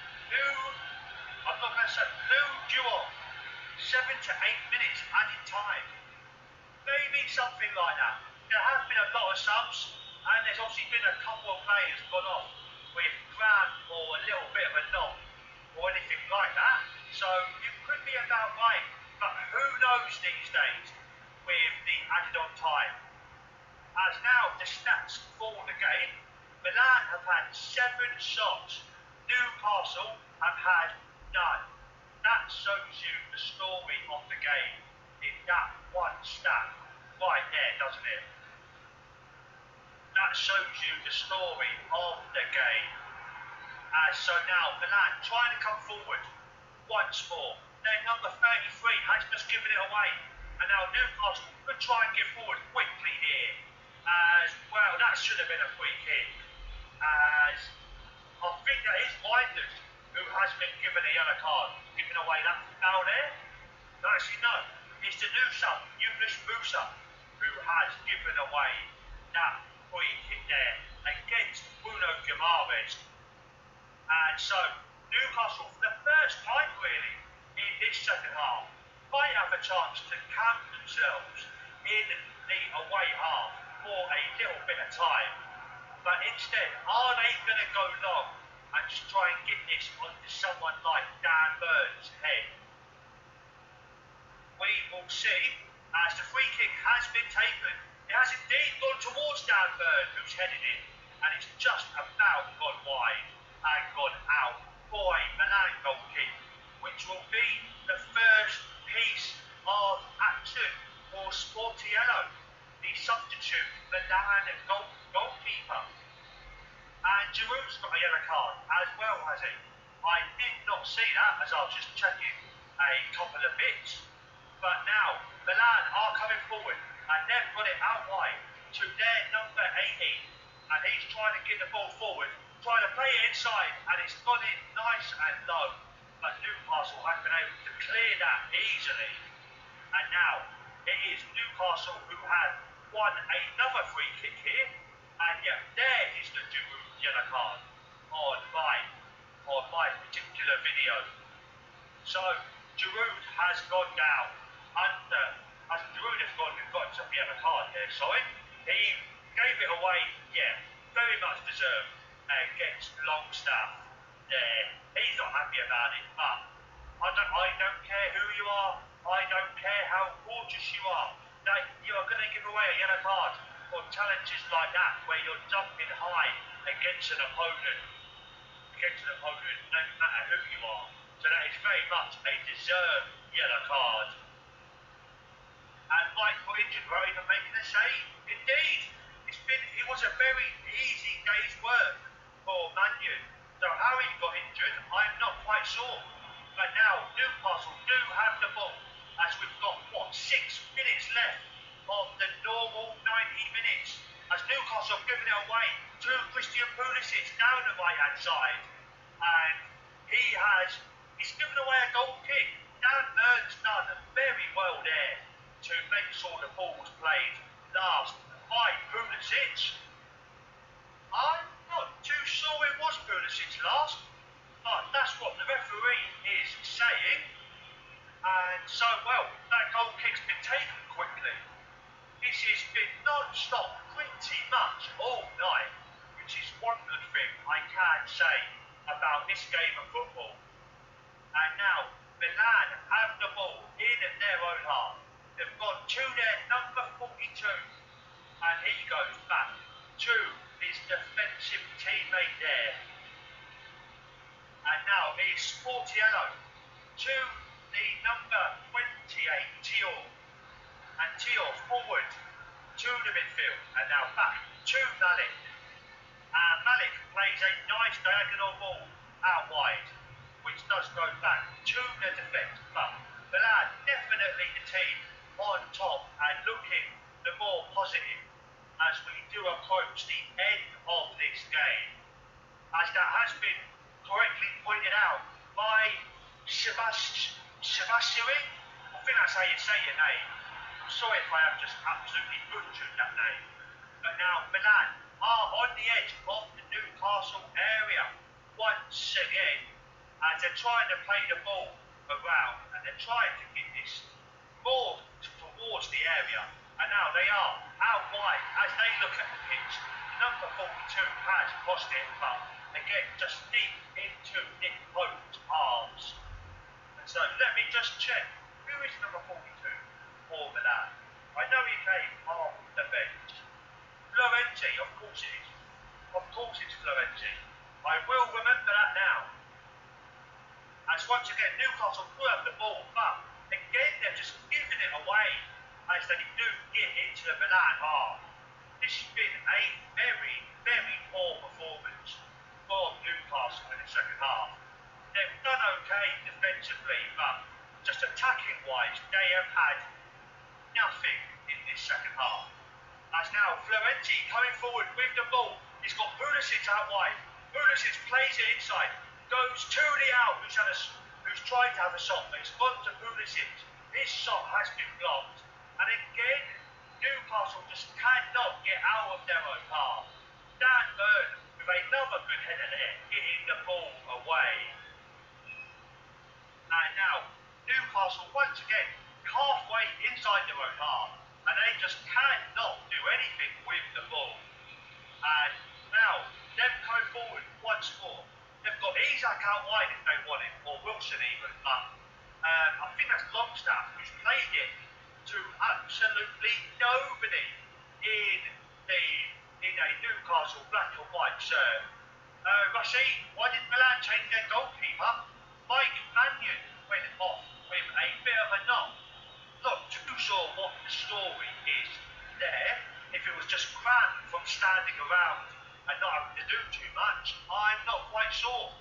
I'm not going to say, Lou Duon, 7 to 8 minutes added time. Maybe something like that. There have been a lot of subs, and there's obviously been a couple of players gone off with cramp or a little bit of a knock or anything like that. So it could be about right, but who knows these days with the added on time. As now the stats for the game, Milan have had 7 shots, Newcastle have had none. That shows you the story of the game in that one stat right there, doesn't it? That shows you the story of the game. So now Milan trying to come forward once more. Their number 33 has just given it away. And now Newcastle could try and get forward quickly here. As well, that should have been a free kick. As I think that is Winders who has been given a yellow card, giving away that foul there. But actually no, it's the new sub, Yunus Musa, who has given away that free kick there against Bruno Guimaraes. And so Newcastle, for the first time really in this second half, might have a chance to camp themselves in the away half for a little bit of time. But instead, are they going to go long and just try and get this onto someone like Dan Burns' head? We will see, as the free kick has been taken. It has indeed gone towards Dan Burns, who's headed it, and it's just about gone wide and gone out for a Milan goal kick, which will be the first piece of action for Sportiello, the substitute Milan goalkeeper. And Giroud's got a yellow card as well, has he? I did not see that as I was just checking a couple of bits. But now Milan are coming forward and they've got it out wide to their number 18, and he's trying to get the ball forward, trying to play it inside, and it's gone in nice and low. But Newcastle have been able to clear that easily. And now it is Newcastle who have won another free kick here. And yet there is the Giroud yellow card on my particular video. So Giroud has gone down Giroud has got himself a yellow card here, sorry. He gave it away, yeah. very much deserved against Longstaff there. He's not happy about it, but I don't care who you are, I don't care how gorgeous you are, that you are going to give away a yellow card for challenges like that where you're jumping high against an opponent, no matter who you are. So that is very much a deserved yellow card. And Mike got injured without even making a save. Indeed, it was a very easy day's work for Man U. So how he got injured, I'm not quite sure. But now Newcastle do have the ball, as we've got 6 minutes left of the normal 90 minutes. As Newcastle have given it away to Christian Pulisic down the right hand side, and he's given away a goal kick. Dan Burn's done very well there to make sure the ball was played last by Pulisic. I'm not too sure it was Pulisic last, but that's what the referee is saying. And so, well, that goal kick's been taken quickly. This has been non-stop pretty much all night, which is one good thing I can say about this game of football. And now, Milan have the ball in their own half. They've gone to their number 42, and he goes back to his defensive teammate there. And now it's Sportiello to the number 28, Tior. And Tior forward to the midfield, and now back to Malik. And Malik plays a nice diagonal ball out wide, which does go back to the defence. But Milan definitely the team on top and looking the more positive as we do approach the end of this game. As that has been correctly pointed out by Sebastian, I think that's how you say your name. I'm sorry if I have just absolutely butchered that name. But now Milan are on the edge of the Newcastle area once again, as they're trying to play the ball around and they're trying to get this more towards the area. And now they are out wide as they look at the pitch. Number 42 has crossed it, but again just deep into Nick Pope's arms. And so let me just check, who is number 42 for Milan? I know he came off the bench. Florenzi, of course it is. Of course it's Florenzi. I will remember that now. As once again Newcastle will have the ball, but again they're just giving it away as they do get into the Milan half. This has been a very, very poor performance for Newcastle in the second half. They've done okay defensively, but just attacking wise they have had nothing in this second half. As now Florenzi coming forward with the ball, he's got Pulisic out wide. Pulisic plays it inside, goes to the out, who's tried to have a shot, but it's gone to Pulisic. His shot has been blocked, and again Newcastle just cannot get out of their own half. Dan Burn with another good header there, getting the ball away. And now Newcastle once again halfway inside their own half, and they just cannot do anything with the ball. And now they've come forward once more. They've got Isak out wide if they want it, or Wilson even, but I think that's Longstaff who's played it to absolutely nobody in a Newcastle black and white shirt. Rashid, why did Milan change their goalkeeper? Mike Mannion went off with a bit of a knock. Not too sure what the story is there. If it was just crammed from standing around and not having to do too much, I'm not quite sure.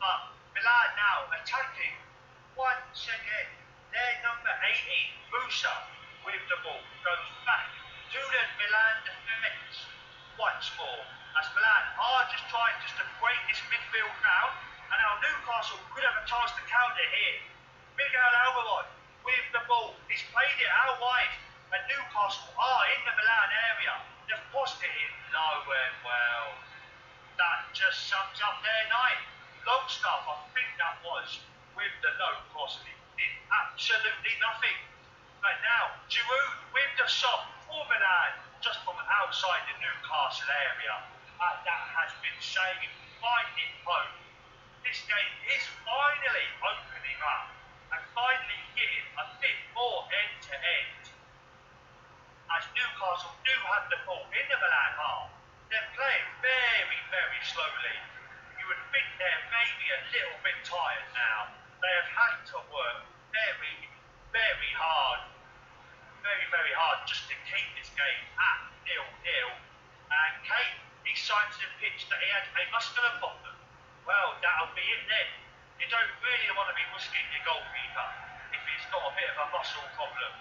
But Milan now attacking once again. Their number 18, Musa, with the ball, goes back to the Milan defence once more. As Milan are just trying to break this midfield down, and now Newcastle could have a chance to counter here. Miguel Almiron with the ball, he's played it out wide, and Newcastle are in the Milan area. They've crossed it in low and well. That just sums up their night. Longstaff, I think that was, with the low cross, did absolutely nothing. But now Giroud with the shot. for Milan, just from outside the Newcastle area. That has been saying, finding home. This game is finally opening up and finally getting a bit more end to end. As Newcastle do have the ball in the Milan half, they're playing very, very slowly. You would think they're maybe a little bit tired now. They have had to work very, very hard. Very, very hard just to keep this game at 0-0. And Kane, he signed to the pitch that he had a muscular problem. Well, that'll be it then. You don't really want to be risking your goalkeeper if he's got a bit of a muscle problem.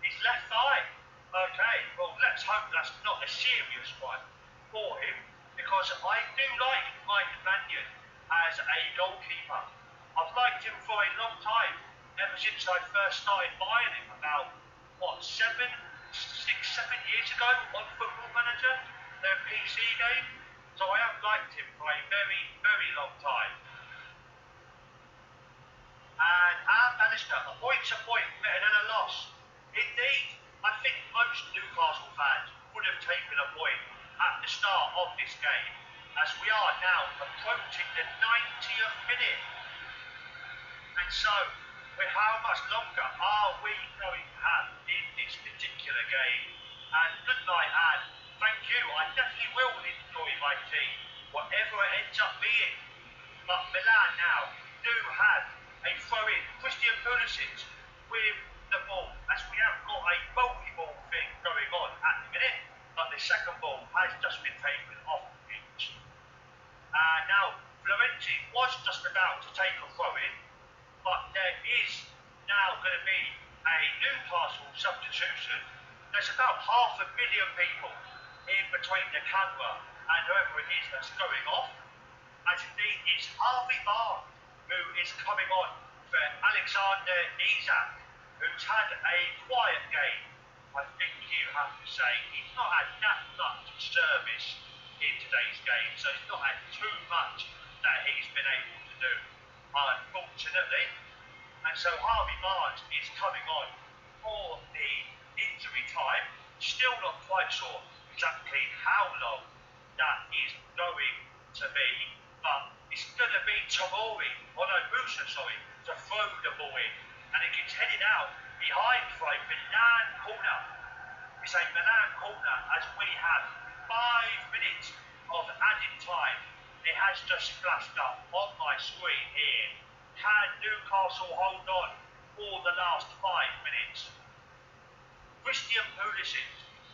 His left thigh. Okay, well, let's hope that's not a serious one for him, because I do like Mike Mannion as a goalkeeper. I've liked him for a long time, ever since I first started buying him about, 6, 7 years ago on Football Manager, their PC game. So I have liked him for a very, very long time. And our manager, a point's a point, better than a loss. Indeed, I think most Newcastle fans would have taken a point at the start of this game, as we are now approaching the 90th minute. And so, with how much longer are we going to have in this particular game? And good night, Anne. Thank you. I definitely will enjoy my team, whatever it ends up being. But Milan now do have a throw-in. Christian Pulisic with the ball, as we have got a multi-ball thing going on at the minute. But the second ball has just been taken off the pitch. Now, Florenzi was just about to take a throw-in, but there is now going to be a Newcastle substitution. There's about 500,000 people in between the camera and whoever it is that's going off. As indeed it's Harvey Barnes who is coming on for Alexander Isak, who's had a quiet game. I think you have to say he's not had that much service in today's game, so he's not had too much that he's been able to do, unfortunately. And so Harvey Barnes is coming on for the injury time. Still not quite sure exactly how long that is going to be, but it's going to be Musa, to throw the ball in, and it gets headed out behind for a Milan corner. It's a Milan corner as we have 5 minutes of added time. It has just flashed up on my screen here. Can Newcastle hold on for the last 5 minutes? Christian Pulisic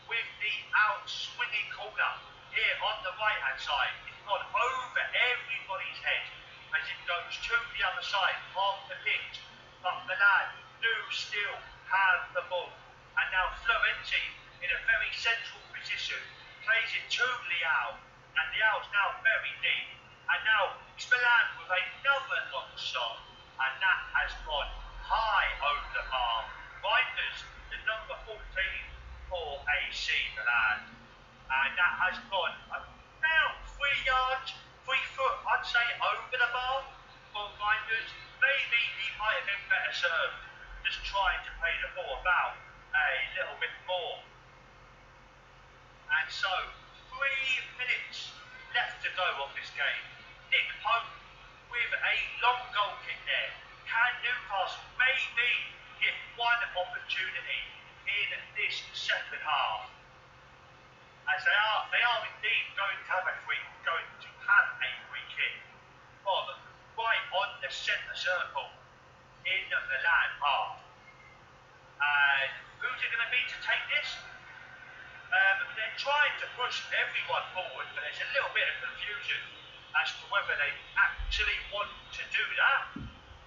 with the out-swinging corner here on the right-hand side. It's gone over everybody's head as it goes to the other side of the pitch. But Milan do still have the ball. And now Florenzi in a very central position plays it to Leao. And Leao's now very deep. And now it's Milan with another long shot. And that has gone high over the bar. Reinders, the number 14 for AC Milan. And that has gone about 3 yards, 3 foot, I'd say, over the bar for Reinders. Maybe he might have been better served just trying to play the ball about a little bit more. And so, 3 minutes left to go of this game. Nick Pope with a long goal kick there. Can Newcastle maybe get one opportunity in this second half? As they are indeed going to have a free kick from right on the centre circle in the Milan half. And who's it going to be to take this? They're trying to push everyone forward, but there's a little bit of confusion as to whether they actually want to do that.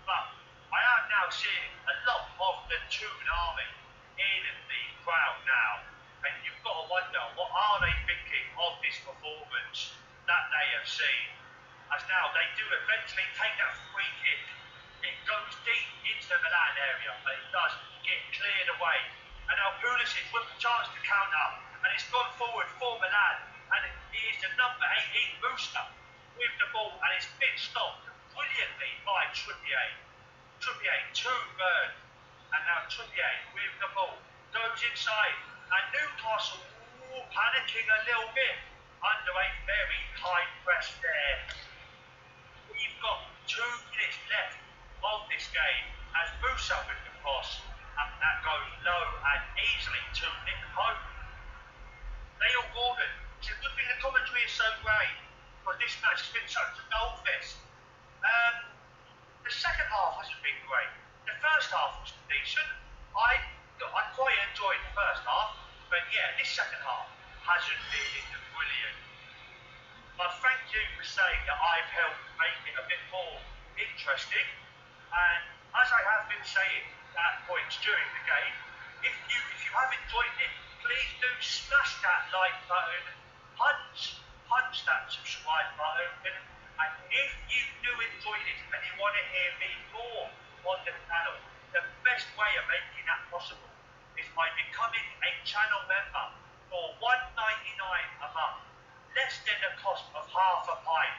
But I am now seeing a lot of the Toon Army in the crowd now, and you've got to wonder, what are they thinking of this performance that they have seen? As now they do eventually take that free kick. It goes deep into the Milan area, but it does get cleared away. And now Pulisic with the chance to counter, and it's gone forward for Milan, and it is the number 18 Musa with the ball, and it's been stopped brilliantly by Trippier. Trippier to Burn, and now Trippier with the ball goes inside and Newcastle panicking a little bit under a very high press there. We've got 2 minutes left of this game as Musa with the cross, and that goes low and easily to Nick Pope. Dale Gordon, it's a good thing the commentary is so great, but this match has been such a goal fest. The second half hasn't been great. The first half was decent. I quite enjoyed the first half, but yeah, this second half hasn't been brilliant. But thank you for saying that I've helped make it a bit more interesting. And as I have been saying at points during the game, if you have enjoyed it, please do smash that like button, punch that subscribe button, and if you do enjoy it and you want to hear me more on the channel, the best way of making that possible is by becoming a channel member for $1.99 a month, less than the cost of half a pint.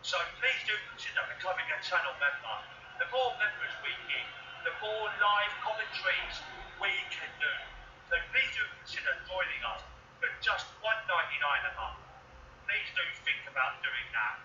So please do consider becoming a channel member. The more members we get, the more live commentaries we can do. So please do consider joining us for just $1.99 a month. Please do think about doing that.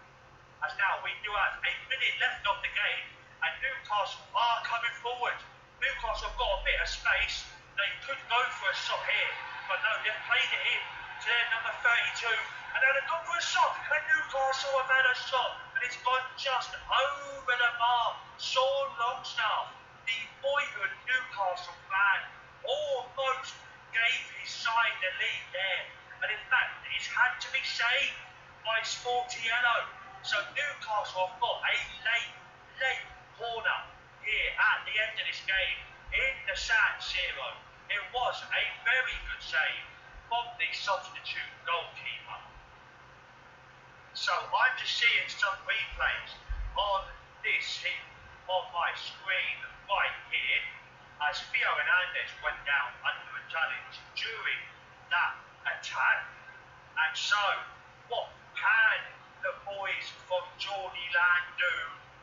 As now we do have a minute left of the game and Newcastle are coming forward. Newcastle have got a bit of space. They could go for a shot here, but no, they've played it in to their number 32. And now they've gone for a shot, and Newcastle have had a shot, and it's gone just over the mark. Sean Longstaff, the boyhood Newcastle fan, almost gave his side the lead there. And in fact, it's had to be saved by Sportiello. So Newcastle have got a late corner here at the end of this game in the San Siro. It was a very good save from the substitute goalkeeper. So I'm just seeing some replays on this on my screen right here as Theo Hernandez went down under a challenge during that attack. And so what can the boys from Geordie Land do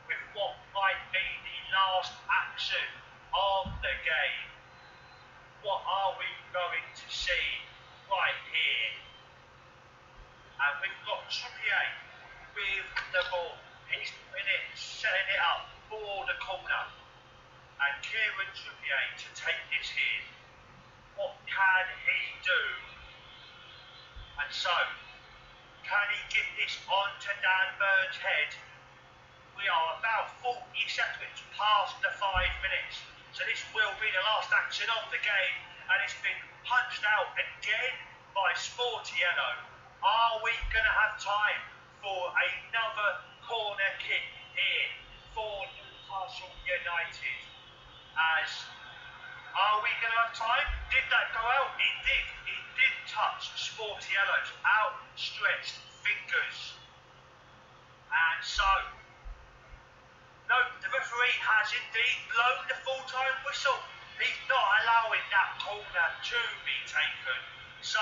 with what might be the last action of the game? What are we going to see right here? And we've got Trippier with the ball. He's putting it, setting it up for the corner. And Kieran Trippier to take this in. What can he do? And so, can he get this onto Dan Burn's head? We are about 40 seconds past the 5 minutes. So this will be the last action of the game. And it's been punched out again by Sportiello. Are we going to have time for another corner kick here for Newcastle United? Are we going to have time? Did that go out? It did. It did touch Sportiello's outstretched fingers. And so, no, the referee has indeed blown the full-time whistle. He's not allowing that corner to be taken. So,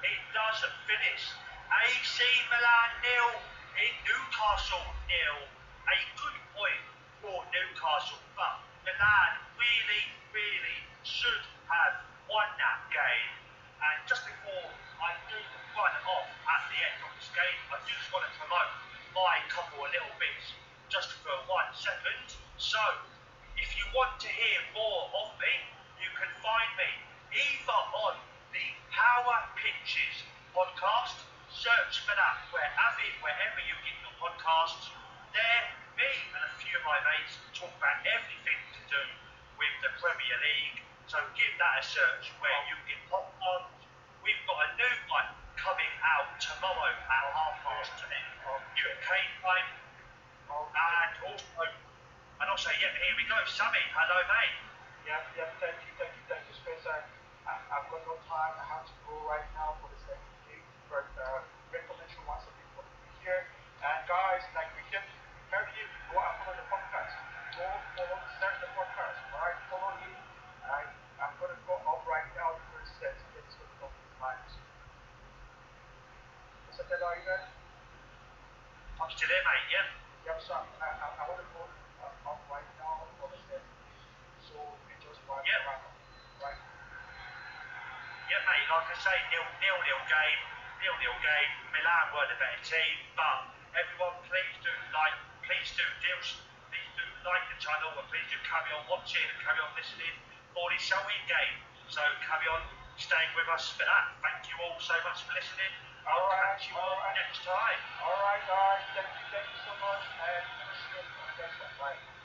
it does finish. AC Milan 0 in Newcastle 0. A good point for Newcastle, but Milan really should have won that game. And just before I do run off at the end of this game, I just want to promote my couple of little bits just for 1 second. So, if you want to hear more of me, you can find me either on the Power Pitches podcast. Search for that wherever you get your podcasts. There, me and a few of my mates talk about everything to do with the Premier League. So give that a search where you get podcasts. We've got a new one coming out tomorrow at 10:30 UK time. And also, yeah, here we go. Sammy, hello, mate. Yeah, thank you, Spencer. I've got no time. I have to go right now for the second game. But recommend you once again for being here. And guys, like we can help you go and follow the podcast. Go follow, search the podcast. Alright, follow me. I'm gonna go up right now because it's going to go with times. Mr. Ted, are you there? I'm still here, mate, yeah? Yep, so I want to go up right now for the second game. So we just watch around, right? Yeah, mate. like I say, nil-nil game. Milan were the better team, but everyone, please do like the channel, and please do carry on watching and carry on listening for this showing game. So carry on staying with us for that. Thank you all so much for listening. I'll catch you all next time. Alright guys, thank you so much, and see you next time. Bye.